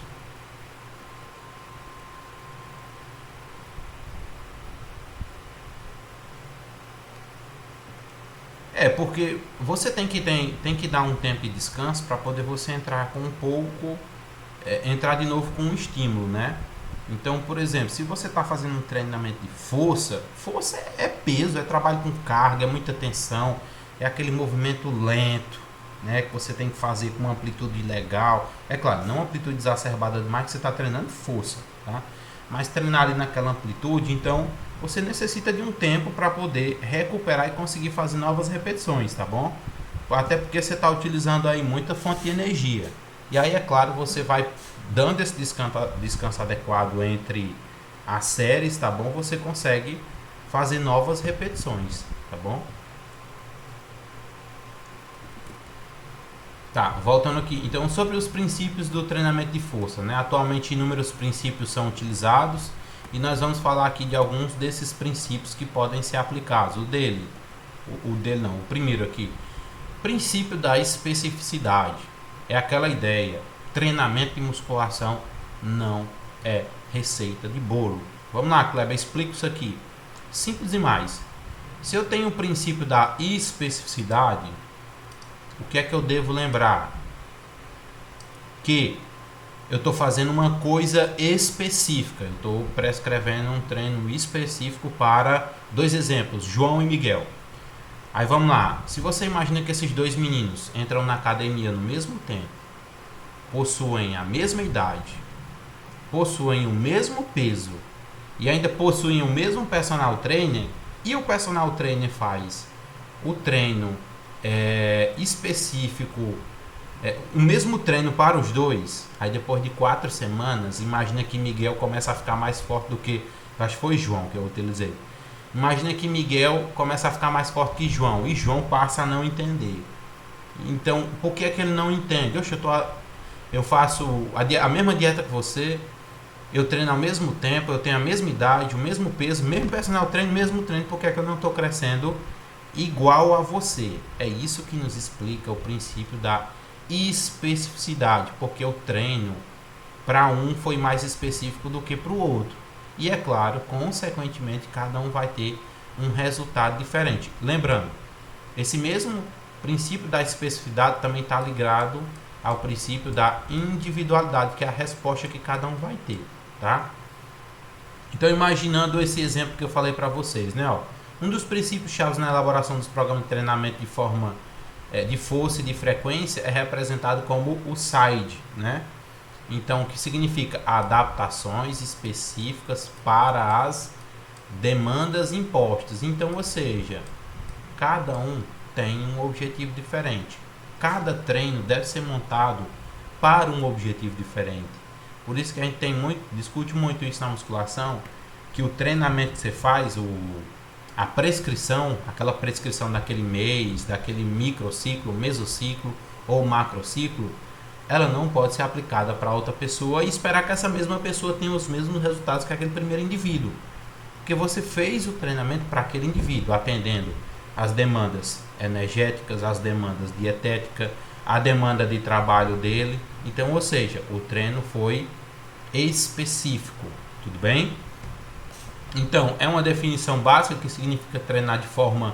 Porque você tem que dar um tempo de descanso para poder você entrar com um pouco, entrar de novo com um estímulo, né? Então, por exemplo, se você está fazendo um treinamento de força é peso, é trabalho com carga, é muita tensão, é aquele movimento lento, né? Que você tem que fazer com uma amplitude legal. É claro, não amplitude exacerbada demais, que você está treinando força, tá? Mas treinar ali naquela amplitude, então você necessita de um tempo para poder recuperar e conseguir fazer novas repetições, tá bom? Até porque você está utilizando aí muita fonte de energia. E aí, é claro, você vai dando esse descanso adequado entre as séries, tá bom? Você consegue fazer novas repetições, tá bom? Tá, voltando aqui. Então, sobre os princípios do treinamento de força, né? Atualmente, inúmeros princípios são utilizados e nós vamos falar aqui de alguns desses princípios que podem ser aplicados. O primeiro aqui. Princípio da especificidade. É aquela ideia. Treinamento de musculação não é receita de bolo. Vamos lá, Kleber, explica isso aqui. Simples demais. Se eu tenho o princípio da especificidade, o que é que eu devo lembrar? Que eu estou fazendo uma coisa específica. Eu estou prescrevendo um treino específico para 2 exemplos, João e Miguel. Aí vamos lá. Se você imagina que esses 2 meninos entram na academia no mesmo tempo, possuem a mesma idade, possuem o mesmo peso e ainda possuem o mesmo personal trainer, e o personal trainer faz o treino específico, o mesmo treino para os dois, aí depois de 4 semanas, imagina que Miguel começa a ficar mais forte do que, acho que foi João que eu utilizei. Imagina que Miguel começa a ficar mais forte que João e João passa a não entender. Então, por que é que ele não entende? Eu faço a mesma dieta que você, eu treino ao mesmo tempo, eu tenho a mesma idade, o mesmo peso, mesmo personal treino, mesmo treino, por que é que eu não estou crescendo igual a você? É isso que nos explica o princípio da especificidade, porque o treino para um foi mais específico do que para o outro. E é claro, consequentemente, cada um vai ter um resultado diferente. Lembrando, esse mesmo princípio da especificidade também está ligado ao princípio da individualidade, que é a resposta que cada um vai ter, tá? Então, imaginando esse exemplo que eu falei para vocês, né? Um dos princípios chaves na elaboração dos programas de treinamento de forma de força e de frequência é representado como o SIDE, né? Então, o que significa adaptações específicas para as demandas impostas. Então, ou seja, cada um tem um objetivo diferente. Cada treino deve ser montado para um objetivo diferente. Por isso que a gente discute muito isso na musculação, que o treinamento que você faz, a prescrição, aquela prescrição daquele mês, daquele microciclo, mesociclo ou macrociclo, ela não pode ser aplicada para outra pessoa e esperar que essa mesma pessoa tenha os mesmos resultados que aquele primeiro indivíduo. Porque você fez o treinamento para aquele indivíduo, atendendo as demandas energéticas, as demandas dietéticas, a demanda de trabalho dele. Então, ou seja, o treino foi específico, tudo bem? Então, é uma definição básica que significa treinar de forma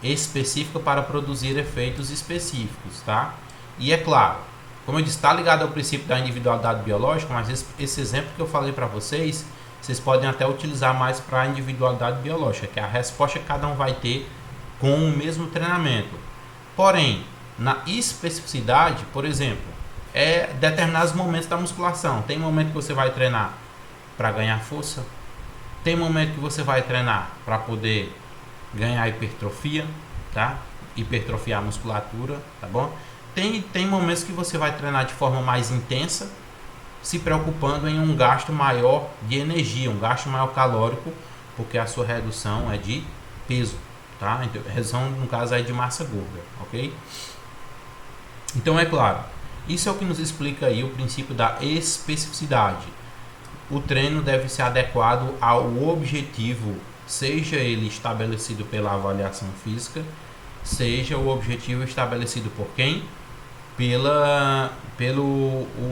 específica para produzir efeitos específicos, tá? E é claro, como eu disse, está ligado ao princípio da individualidade biológica, mas esse exemplo que eu falei para vocês, vocês podem até utilizar mais para a individualidade biológica, que é a resposta que cada um vai ter com o mesmo treinamento. Porém, na especificidade, por exemplo, determinados momentos da musculação. Tem momento que você vai treinar para ganhar força, tem momento que você vai treinar para poder ganhar hipertrofia, tá? Hipertrofiar a musculatura, tá bom? Tem momentos que você vai treinar de forma mais intensa, se preocupando em um gasto maior de energia, um gasto maior calórico, porque a sua redução é de peso, tá? Então, redução no caso é de massa gorda, ok? Então é claro, isso é o que nos explica aí o princípio da especificidade. O treino deve ser adequado ao objetivo, seja ele estabelecido pela avaliação física, seja o objetivo estabelecido por quem? Pelo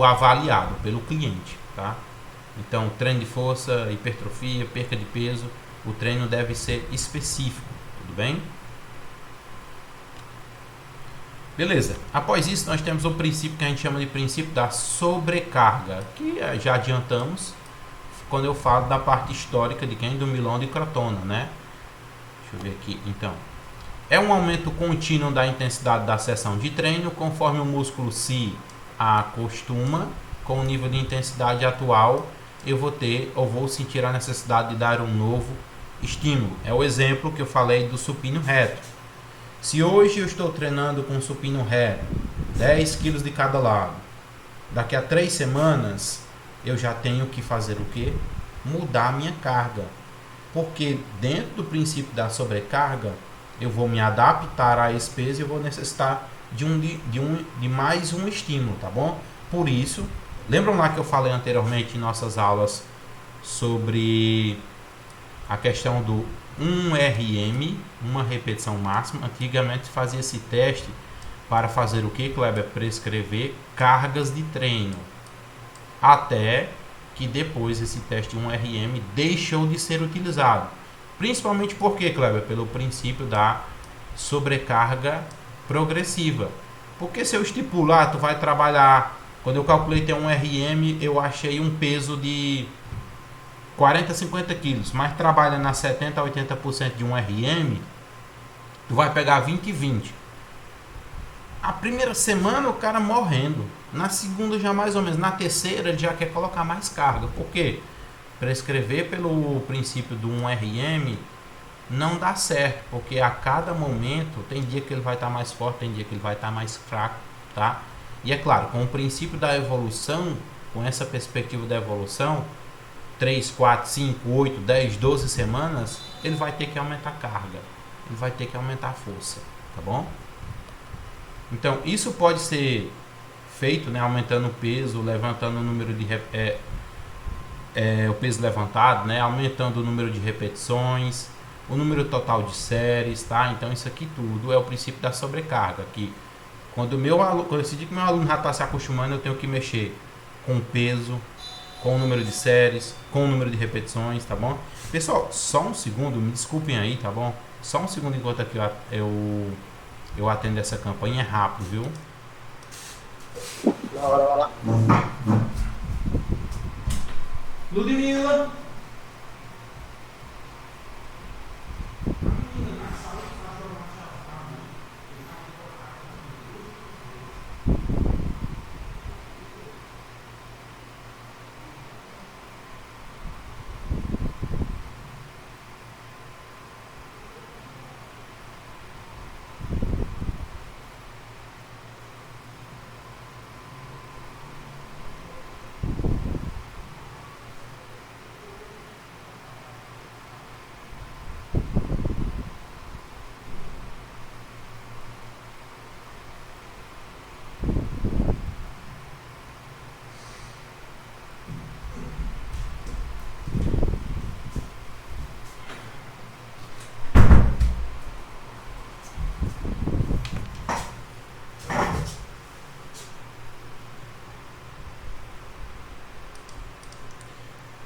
avaliado, pelo cliente, tá? Então, treino de força, hipertrofia, perca de peso, o treino deve ser específico, tudo bem? Beleza, após isso nós temos o princípio que a gente chama de princípio da sobrecarga, que já adiantamos quando eu falo da parte histórica de quem? Do Milon de Crotona, né? Deixa eu ver aqui, então. É um aumento contínuo da intensidade da sessão de treino, conforme o músculo se acostuma com o nível de intensidade atual, eu vou sentir a necessidade de dar um novo estímulo. É o exemplo que eu falei do supino reto. Se hoje eu estou treinando com supino reto, 10 kg de cada lado, daqui a 3 semanas eu já tenho que fazer o quê? Mudar a minha carga. Porque dentro do princípio da sobrecarga, eu vou me adaptar a esse peso e eu vou necessitar de mais um estímulo, tá bom? Por isso, lembram lá que eu falei anteriormente em nossas aulas sobre a questão do 1RM, uma repetição máxima? Antigamente fazia esse teste para fazer o que, Kleber? Prescrever cargas de treino. Até que depois esse teste 1RM deixou de ser utilizado. Principalmente porque, Kleber? Pelo princípio da sobrecarga progressiva. Porque se eu estipular, tu vai trabalhar, quando eu calculei ter um RM, eu achei um peso de 40, 50 quilos, mas trabalha na 70 a 80% de um RM, tu vai pegar 20 e 20. A primeira semana o cara morrendo, na segunda já mais ou menos, na terceira ele já quer colocar mais carga. Por quê? Prescrever pelo princípio do 1RM não dá certo, porque a cada momento tem dia que ele vai estar mais forte, tem dia que ele vai estar mais fraco, tá? E é claro, com o princípio da evolução, com essa perspectiva da evolução, 3, 4, 5, 8, 10, 12 semanas, ele vai ter que aumentar a carga, ele vai ter que aumentar a força, tá bom? Então, isso pode ser feito, né, aumentando o peso, levantando o número de o peso levantado, né, aumentando o número de repetições, o número total de séries, tá? Então, isso aqui tudo é o princípio da sobrecarga, que quando eu decidi que meu aluno já está se acostumando, eu tenho que mexer com o peso, com o número de séries, com o número de repetições, tá bom? Pessoal, só um segundo, me desculpem aí, tá bom? Só um segundo enquanto aqui eu atendo essa campanha, é rápido, viu? Vai lá. Ludmila!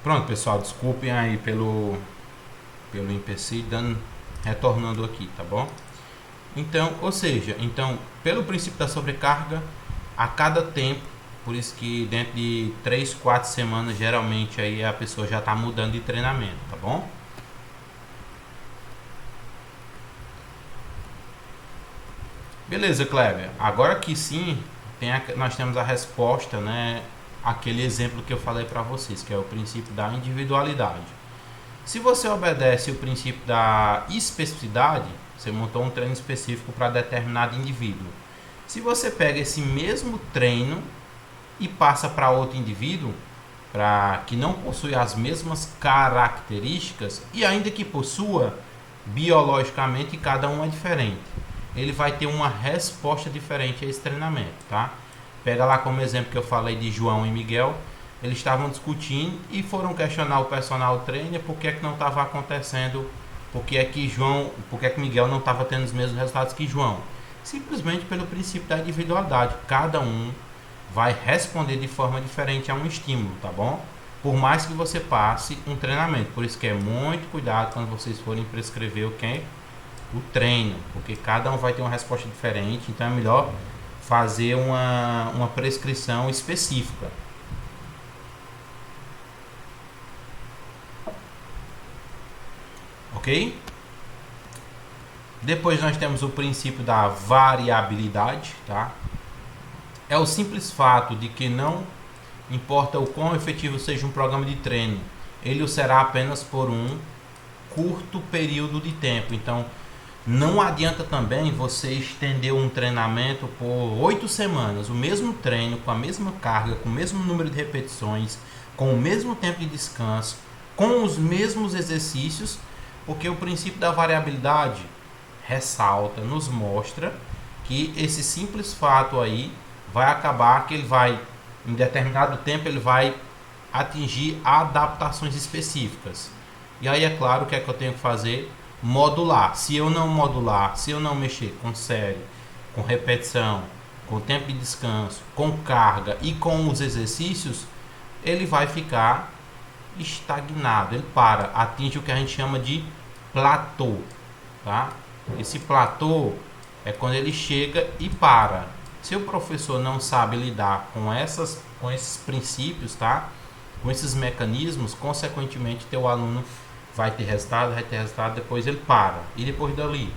Pronto, pessoal, desculpem aí pelo empecilho, retornando aqui, tá bom? Então, ou seja, então, pelo princípio da sobrecarga, a cada tempo, por isso que dentro de 3, 4 semanas, geralmente aí a pessoa já está mudando de treinamento, tá bom? Beleza, Kleber. Agora que sim, nós temos a resposta, né? Aquele exemplo que eu falei para vocês, que é o princípio da individualidade. Se você obedece o princípio da especificidade, você montou um treino específico para determinado indivíduo. Se você pega esse mesmo treino e passa para outro indivíduo, que não possui as mesmas características, e ainda que possua, biologicamente cada um é diferente, ele vai ter uma resposta diferente a esse treinamento, tá? Pega lá como exemplo que eu falei de João e Miguel. Eles estavam discutindo e foram questionar o personal trainer por que é que não estava acontecendo, por que é que Miguel não estava tendo os mesmos resultados que João. Simplesmente pelo princípio da individualidade. Cada um vai responder de forma diferente a um estímulo, tá bom? Por mais que você passe um treinamento. Por isso que é muito cuidado quando vocês forem prescrever o treino, porque cada um vai ter uma resposta diferente, então é melhor fazer uma prescrição específica. Ok? Depois nós temos o princípio da variabilidade, tá? É o simples fato de que não importa o quão efetivo seja um programa de treino, ele o será apenas por um curto período de tempo. Então, não adianta também você estender um treinamento por 8 semanas, o mesmo treino, com a mesma carga, com o mesmo número de repetições, com o mesmo tempo de descanso, com os mesmos exercícios, porque o princípio da variabilidade ressalta, nos mostra que esse simples fato aí vai acabar que ele vai, em determinado tempo, ele vai atingir adaptações específicas. E aí é claro o que é que eu tenho que fazer? Modular. Se eu não modular, se eu não mexer com série, com repetição, com tempo de descanso, com carga e com os exercícios, ele vai ficar estagnado, ele atinge o que a gente chama de platô, tá? Esse platô é quando ele chega e para. Se o professor não sabe lidar com esses princípios, tá? Com esses mecanismos, consequentemente teu aluno vai ter resultado, depois ele para. E depois dali,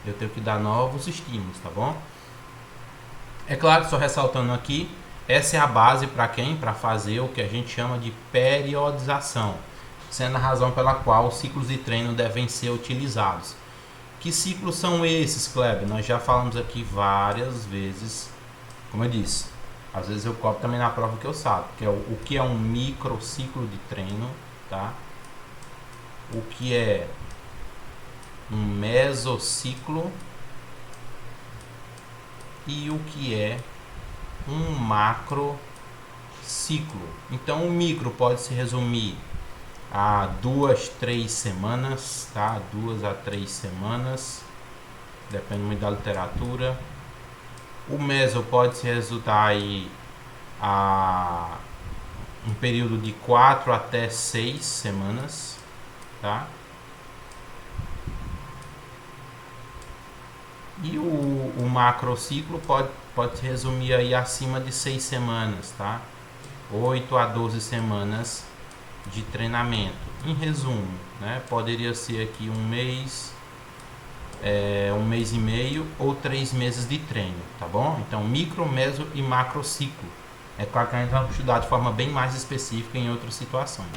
eu tenho que dar novos estímulos, tá bom? É claro, só ressaltando aqui, essa é a base para quem? Para fazer o que a gente chama de periodização, sendo a razão pela qual os ciclos de treino devem ser utilizados. Que ciclos são esses, Kleber? Nós já falamos aqui várias vezes, como eu disse, às vezes eu cobro também na prova que eu sabe, que é o que é um microciclo de treino, tá? O que é um mesociclo e o que é um macrociclo. Então o micro pode se resumir a 2, 3 semanas, tá? 2 a 3 semanas, depende muito da literatura. O meso pode se resultar aí a um período de 4 até 6 semanas, tá? E o macrociclo pode se resumir aí acima de 6 semanas, tá? 8 a 12 semanas de treinamento. Em resumo, né? Poderia ser aqui um mês e meio ou 3 meses de treino, tá bom? Então, micro, meso e macrociclo. É claro que a gente vai estudar de forma bem mais específica em outras situações.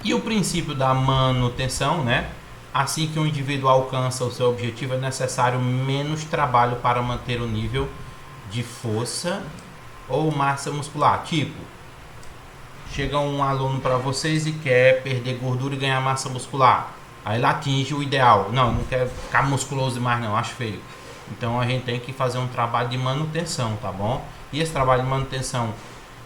E o princípio da manutenção, né? Assim que um indivíduo alcança o seu objetivo, é necessário menos trabalho para manter o nível de força ou massa muscular. Tipo, chega um aluno para vocês e quer perder gordura e ganhar massa muscular. Aí ele atinge o ideal. Não quer ficar musculoso demais não, acho feio. Então a gente tem que fazer um trabalho de manutenção, tá bom? E esse trabalho de manutenção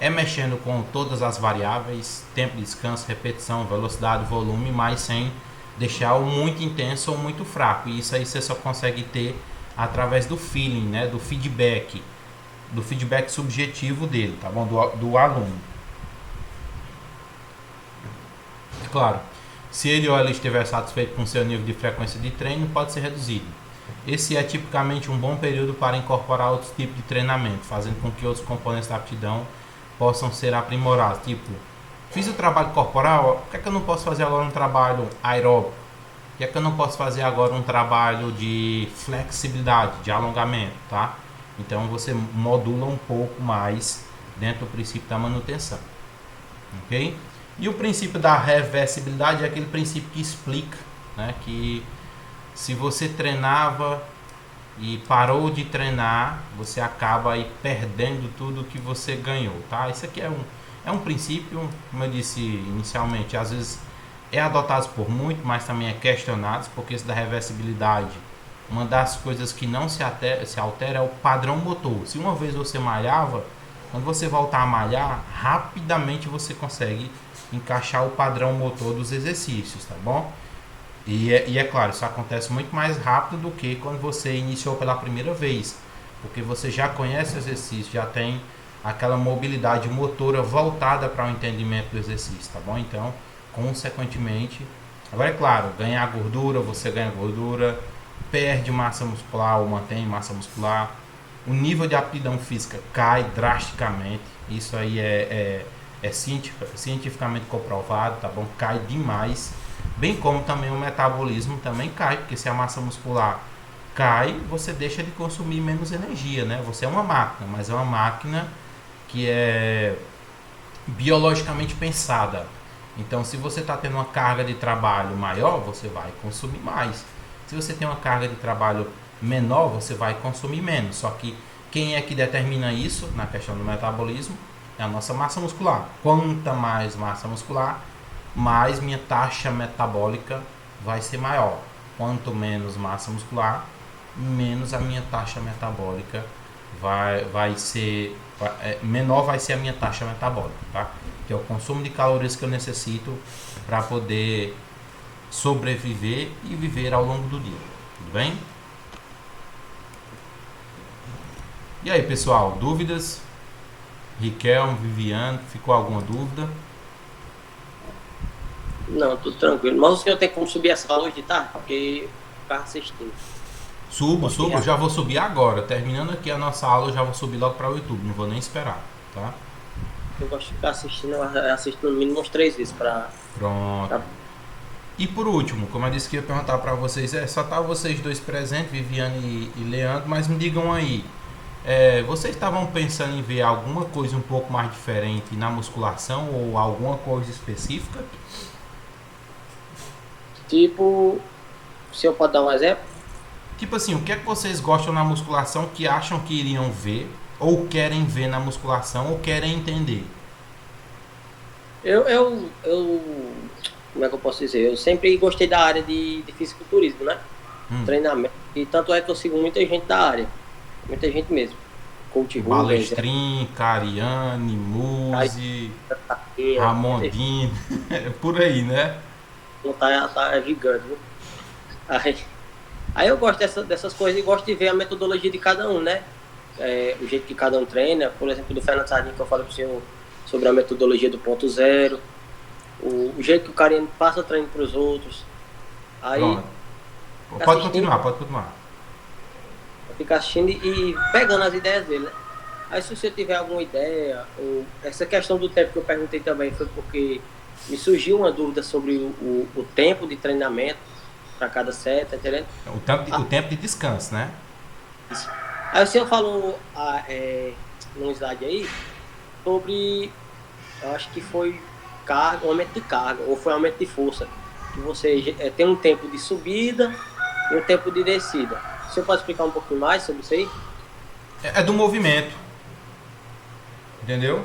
é mexendo com todas as variáveis, tempo de descanso, repetição, velocidade, volume, mas sem deixar o muito intenso ou muito fraco. E isso aí você só consegue ter através do feeling, né? Do feedback subjetivo dele, tá bom? Do aluno. Claro, se ele ou ela estiver satisfeito com seu nível de frequência de treino, pode ser reduzido. Esse é tipicamente um bom período para incorporar outros tipos de treinamento, fazendo com que outros componentes da aptidão possam ser aprimorados. Tipo, fiz o trabalho corporal, por que é que eu não posso fazer agora um trabalho aeróbico? Por que é que eu não posso fazer agora um trabalho de flexibilidade, de alongamento, tá? Então você modula um pouco mais dentro do princípio da manutenção, ok? E o princípio da reversibilidade é aquele princípio que explica, né, que se você treinava e parou de treinar, você acaba aí perdendo tudo que você ganhou, tá? Isso aqui é um princípio, como eu disse inicialmente, às vezes é adotado por muito, mas também é questionado, porque isso da reversibilidade, uma das coisas que não se altera é o padrão motor. Se uma vez você malhava, quando você voltar a malhar, rapidamente você consegue encaixar o padrão motor dos exercícios, tá bom? E é claro, isso acontece muito mais rápido do que quando você iniciou pela primeira vez, porque você já conhece o exercício, já tem aquela mobilidade motora voltada para o entendimento do exercício, tá bom? Então, consequentemente, agora é claro, ganhar gordura, você ganha gordura, perde massa muscular ou mantém massa muscular, o nível de aptidão física cai drasticamente, isso aí é cientificamente comprovado, tá bom? Cai demais, bem como também o metabolismo também cai, porque se a massa muscular cai, você deixa de consumir menos energia, né? Você é uma máquina, mas é uma máquina que é biologicamente pensada. Então, se você está tendo uma carga de trabalho maior, você vai consumir mais. Se você tem uma carga de trabalho menor, você vai consumir menos. Só que quem é que determina isso na questão do metabolismo? É a nossa massa muscular. Quanta mais massa muscular, mais minha taxa metabólica vai ser maior. Quanto menos massa muscular, menos a minha taxa metabólica vai ser, menor vai ser a minha taxa metabólica, tá? Que é o consumo de calorias que eu necessito para poder sobreviver e viver ao longo do dia. Tudo bem? E aí, pessoal, dúvidas? Riquelme, Viviane, ficou alguma dúvida? Não, tudo tranquilo. Mas o senhor tem como subir essa aula hoje, tá? Porque o carro assistindo. Subo, já vou subir agora. Terminando aqui a nossa aula, eu já vou subir logo para o YouTube, não vou nem esperar, tá? Eu gosto de ficar assistindo, eu assisto no mínimo uns 3 vezes pra... Pronto. Pra... E por último, como eu disse que ia perguntar para vocês, só tá vocês dois presentes, Viviane e Leandro, mas me digam aí, vocês estavam pensando em ver alguma coisa um pouco mais diferente na musculação ou alguma coisa específica? Tipo, o senhor pode dar um exemplo? Tipo assim, o que é que vocês gostam na musculação que acham que iriam ver, ou querem ver na musculação, ou querem entender? Como é que eu posso dizer? Eu sempre gostei da área de fisiculturismo, né? Treinamento. E tanto é que eu sigo muita gente da área. Muita gente mesmo. Coach Rubens, Balestrin, Cariani, Muzi, Ramondino, por aí, né? Tá gigante, viu? Aí eu gosto dessas coisas e gosto de ver a metodologia de cada um, né? O jeito que cada um treina. Por exemplo, do Fernando Sardinha, que eu falei pro senhor sobre a metodologia do ponto zero. O jeito que o Cariani passa treino pros outros. Aí... Pode continuar. Ficar assistindo e pegando as ideias dele, né? Aí se você tiver alguma ideia, ou essa questão do tempo que eu perguntei também foi porque me surgiu uma dúvida sobre o tempo de treinamento para cada set, tá entendendo? O tempo de descanso, né? Isso. Aí o senhor falou num slide aí sobre, eu acho que foi aumento de carga, ou foi aumento de força, que você tem um tempo de subida e um tempo de descida. O senhor pode explicar um pouquinho mais sobre isso aí? É do movimento. Entendeu?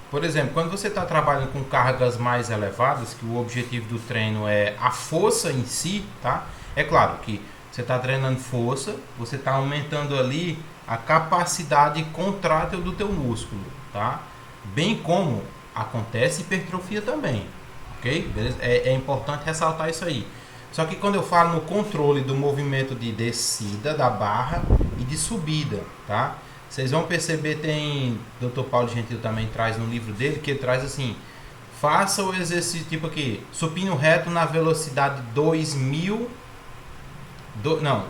Por exemplo, quando você está trabalhando com cargas mais elevadas, que o objetivo do treino é a força em si, tá? É claro que você está treinando força, você está aumentando ali a capacidade contrátil do teu músculo, tá? Bem como acontece hipertrofia também, ok? Beleza? É importante ressaltar isso aí. Só que quando eu falo no controle do movimento de descida da barra e de subida, tá? Vocês vão perceber, tem Dr. Paulo Gentil também traz no livro dele, que ele traz assim, Faça o exercício tipo aqui, supino reto na velocidade 2000, não,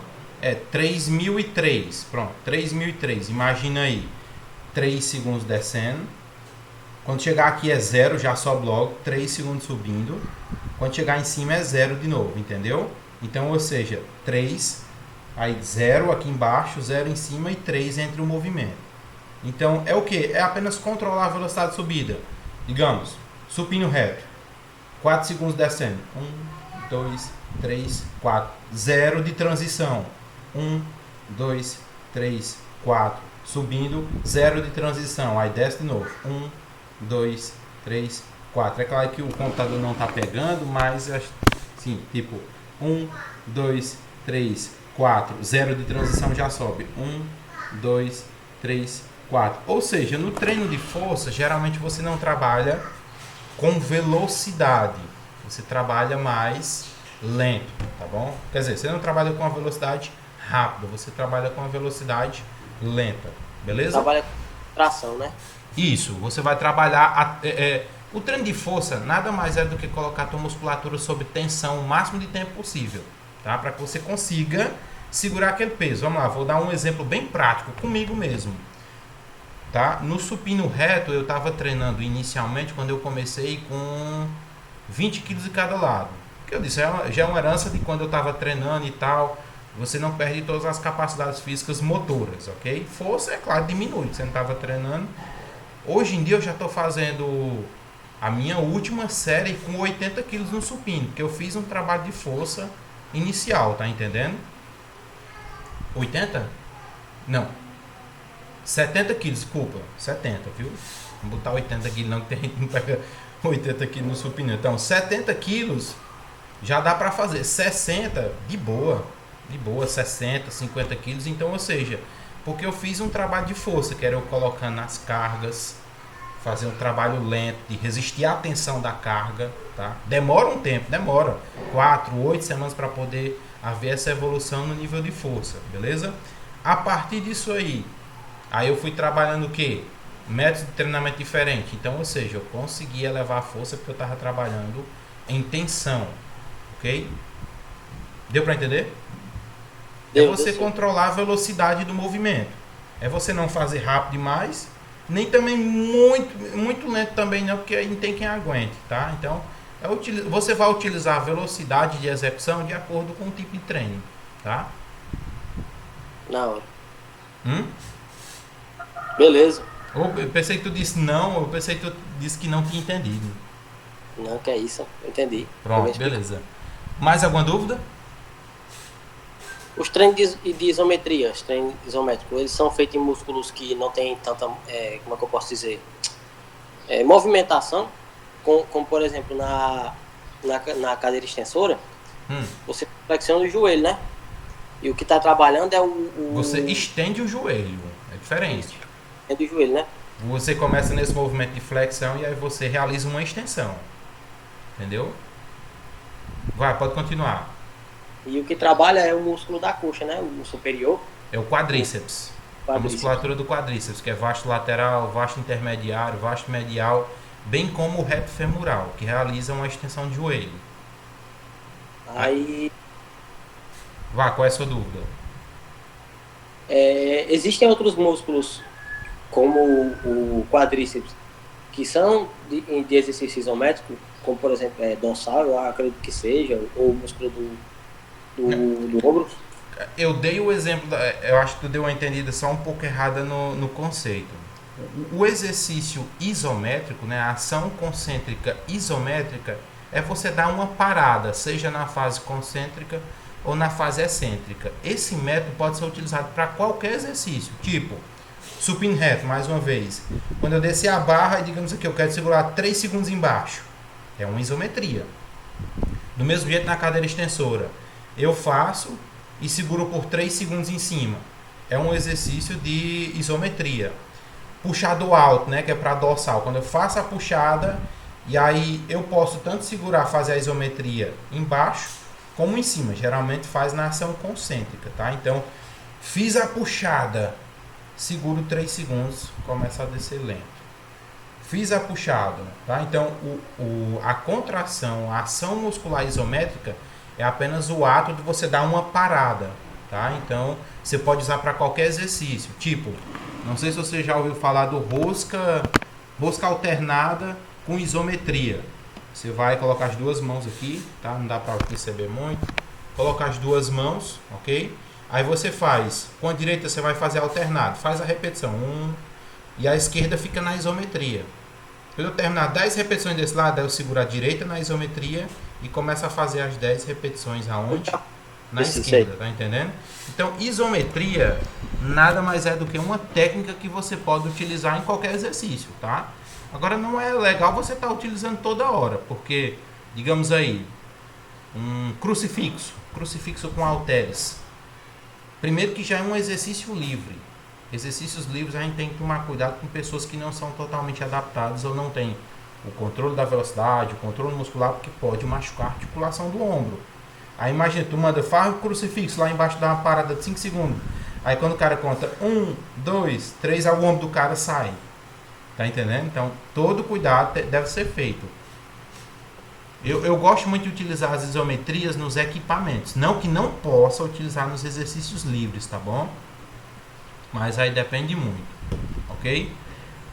3003, pronto, 3003, imagina aí, 3 segundos descendo, quando chegar aqui é 0, já sobe logo, 3 segundos subindo, quando chegar em cima é 0 de novo, entendeu? Então, ou seja, 3, aí 0 aqui embaixo, 0 em cima e 3 entre o movimento. Então, é o que? É apenas controlar a velocidade de subida. Digamos, supino reto, 4 segundos descendo, 1, 2, 3, 4, 0 de transição, 1, 2, 3, 4, subindo, 0 de transição, aí desce de novo, 1, 2, 3, 4. É claro que o computador não está pegando, mas assim, tipo 1, 2, 3, 4, 0 de transição já sobe, 1, 2, 3, 4. Ou seja, no treino de força, geralmente você não trabalha com velocidade, você trabalha mais lento, tá bom? Quer dizer, você não trabalha com a velocidade rápida, você trabalha com a velocidade lenta, beleza? Trabalha com tração, né? Isso, você vai trabalhar. O treino de força nada mais é do que colocar a tua musculatura sob tensão o máximo de tempo possível, tá? Para que você consiga segurar aquele peso. Vamos lá, vou dar um exemplo bem prático comigo mesmo. Tá? No supino reto eu estava treinando inicialmente quando eu comecei com 20 quilos de cada lado. O que eu disse, já é uma herança de quando eu estava treinando e tal. Você não perde todas as capacidades físicas motoras, ok? Força, é claro, diminui, você não estava treinando. Hoje em dia eu já estou fazendo a minha última série com 80 quilos no supino, porque eu fiz um trabalho de força inicial, tá entendendo? 80? Não. 70 quilos, desculpa. 70, viu? Não botar 80 quilos não, que tem gente que não pega 80 quilos no supino. Então, 70 quilos já dá pra fazer. 60, de boa. De boa, 60, 50 quilos. Então, ou seja, porque eu fiz um trabalho de força, que era eu colocando as cargas, fazer um trabalho lento, de resistir à tensão da carga, tá? Demora um tempo, demora 4, 8 semanas para poder haver essa evolução no nível de força, beleza? A partir disso aí eu fui trabalhando o quê? Métodos de treinamento diferente. Então, ou seja, eu conseguia elevar a força porque eu estava trabalhando em tensão, ok? Deu para entender? É você controlar a velocidade do movimento. É você não fazer rápido demais, nem também muito lento também não, porque aí tem quem aguente, tá? Então, você vai utilizar a velocidade de execução de acordo com o tipo de treino, tá? Na hora. Beleza. Eu pensei que tu disse não, eu pensei que tu disse que não tinha entendido. Não, que é isso, eu entendi. Pronto, beleza. Mais alguma dúvida? Os treinos de isometria, os treinos isométricos, eles são feitos em músculos que não tem tanta, como é que eu posso dizer, movimentação, como por exemplo na cadeira extensora, você flexiona o joelho, né? E o que está trabalhando é Você estende o joelho, é diferente. Estende o joelho, né? Você começa nesse movimento de flexão e aí você realiza uma extensão, entendeu? Vai, pode continuar. E o que trabalha é o músculo da coxa, né? O superior. É o quadríceps. A musculatura do quadríceps, que é vasto lateral, vasto intermediário, vasto medial, bem como o reto femoral, que realiza uma extensão de joelho. Aí... Vá, qual é a sua dúvida? Existem outros músculos, como o quadríceps, que são de exercício isométrico, como por exemplo dorsal, eu acredito que seja, ou o músculo do ombro. Eu dei o exemplo, eu acho que tu deu uma entendida só um pouco errada no conceito. O exercício isométrico, né, a ação concêntrica isométrica, é você dar uma parada, seja na fase concêntrica ou na fase excêntrica. Esse método pode ser utilizado para qualquer exercício, tipo supino reto, mais uma vez. Quando eu descer a barra e digamos aqui, eu quero segurar 3 segundos embaixo, é uma isometria. Do mesmo jeito na cadeira extensora, eu faço e seguro por 3 segundos em cima, é um exercício de isometria. Puxado alto, né, que é para dorsal, quando eu faço a puxada e aí eu posso tanto segurar, fazer a isometria embaixo como em cima, geralmente faz na ação concêntrica, tá? Então, fiz a puxada, seguro 3 segundos, começa a descer lento. fiz a puxada, tá? Então, a contração, a ação muscular isométrica é apenas o ato de você dar uma parada, tá? Então, você pode usar para qualquer exercício. Tipo, não sei se você já ouviu falar do rosca alternada com isometria. Você vai colocar as duas mãos aqui, tá? Não dá para perceber muito. Colocar as duas mãos, ok? Aí você faz, com a direita você vai fazer alternado, faz a repetição, e a esquerda fica na isometria. Quando eu terminar 10 repetições desse lado, eu seguro a direita na isometria e começo a fazer as 10 repetições aonde? Na esquerda, tá entendendo? Então, isometria nada mais é do que uma técnica que você pode utilizar em qualquer exercício, tá? Agora, não é legal você estar utilizando toda hora, porque, digamos aí, um crucifixo com halteres. Primeiro que já é um exercício livre. Exercícios livres a gente tem que tomar cuidado com pessoas que não são totalmente adaptadas ou não têm o controle da velocidade, o controle muscular, porque pode machucar a articulação do ombro. Aí imagina, tu manda, faz o crucifixo lá embaixo, dá uma parada de 5 segundos. Aí quando o cara conta 1, 2, 3, o ombro do cara sai. Tá entendendo? Então, todo cuidado deve ser feito. Eu gosto muito de utilizar as isometrias nos equipamentos. Não que não possa utilizar nos exercícios livres, tá bom? Mas aí depende muito, ok?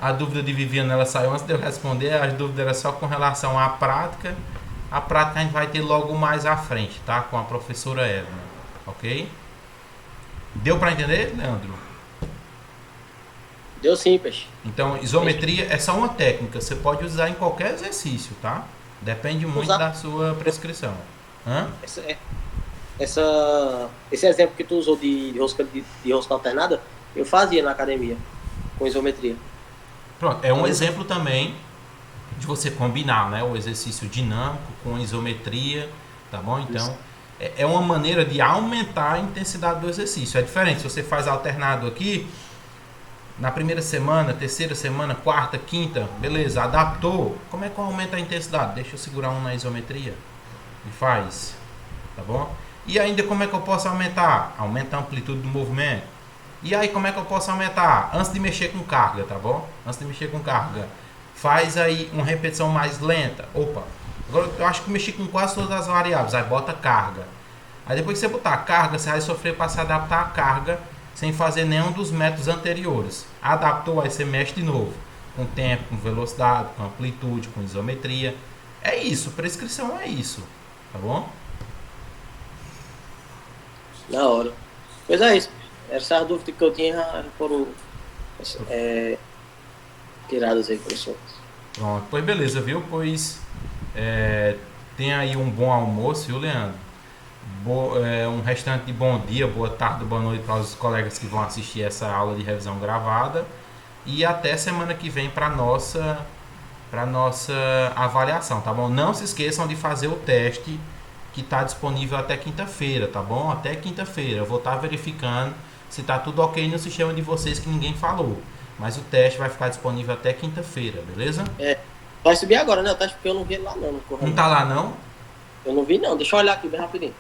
A dúvida de Viviana, ela saiu antes de eu responder. As dúvidas eram só com relação à prática. A prática a gente vai ter logo mais à frente, tá? Com a professora Edna, ok? Deu para entender, Leandro? Deu sim, peixe. Então, isometria é só uma técnica. Você pode usar em qualquer exercício, tá? Depende muito da sua prescrição. Hã? Esse exemplo que tu usou de rosca alternada, eu fazia na academia, com isometria. Pronto, é um exemplo também de você combinar, né, o exercício dinâmico com isometria, tá bom? Então, é uma maneira de aumentar a intensidade do exercício. É diferente, se você faz alternado aqui, na primeira semana, terceira semana, quarta, quinta, beleza, adaptou. Como é que eu aumento a intensidade? Deixa eu segurar um na isometria e faz, tá bom? E ainda como é que eu posso aumentar? Aumenta a amplitude do movimento. E aí como é que eu posso aumentar? Antes de mexer com carga, tá bom? Antes de mexer com carga, faz aí uma repetição mais lenta. Opa, agora eu acho que mexi com quase todas as variáveis. Aí bota carga. Aí depois que você botar a carga, você vai sofrer para se adaptar à carga sem fazer nenhum dos métodos anteriores. Adaptou, aí você mexe de novo. Com tempo, com velocidade, com amplitude, com isometria. É isso, prescrição é isso. Tá bom? Na hora. Pois é isso. Essa é a dúvida que eu tinha, já foram tiradas aí, professor. Pronto, pois beleza, viu? Pois tenha aí um bom almoço, viu, Leandro? Um restante de bom dia, boa tarde, boa noite para os colegas que vão assistir essa aula de revisão gravada. E até semana que vem para nossa avaliação, tá bom? Não se esqueçam de fazer o teste que está disponível até quinta-feira, tá bom? Até quinta-feira. Eu vou estar verificando se está tudo ok no sistema de vocês que ninguém falou. Mas o teste vai ficar disponível até quinta-feira, beleza? Vai subir agora, né? O teste porque eu não vi ele lá não. Não tá lá não? Eu não vi não. Deixa eu olhar aqui bem rapidinho.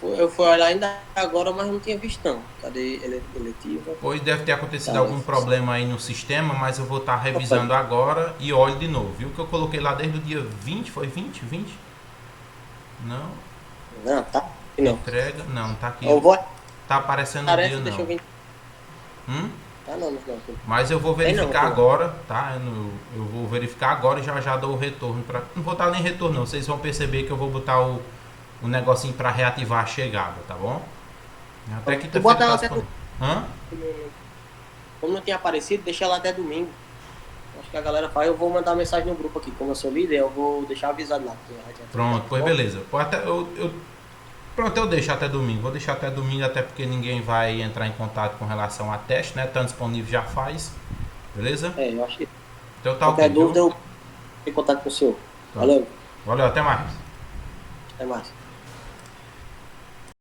Eu fui olhar ainda agora, mas não tinha visto não. Cadê eletiva? Pois deve ter acontecido algum problema aí no sistema, mas eu vou estar revisando agora e olho de novo. Viu que eu coloquei lá desde o dia 20, foi 20? 20? Não. Não, tá aqui não. Entrega, não, tá aqui. Tá aparecendo no dia não. Deixa eu ver. Tá não. Mas eu vou verificar agora, tá? Eu vou verificar agora e já dou o retorno. Não vou dar nem retorno não, vocês vão perceber que eu vou botar o negocinho para reativar a chegada, tá bom? Até quinta-feira tá disponível. Como não tinha aparecido, deixa ela até domingo. Acho que a galera faz. Eu vou mandar mensagem no grupo aqui. Como eu sou líder, eu vou deixar avisado lá. Pronto, pois beleza. Pronto, eu deixo até domingo. Vou deixar até domingo, até porque ninguém vai entrar em contato com relação a teste, né? Tá disponível, já faz. Beleza? Eu acho que. Então tá qualquer ok. Dúvida, eu tenho contato com o senhor. Valeu, até mais. Até mais.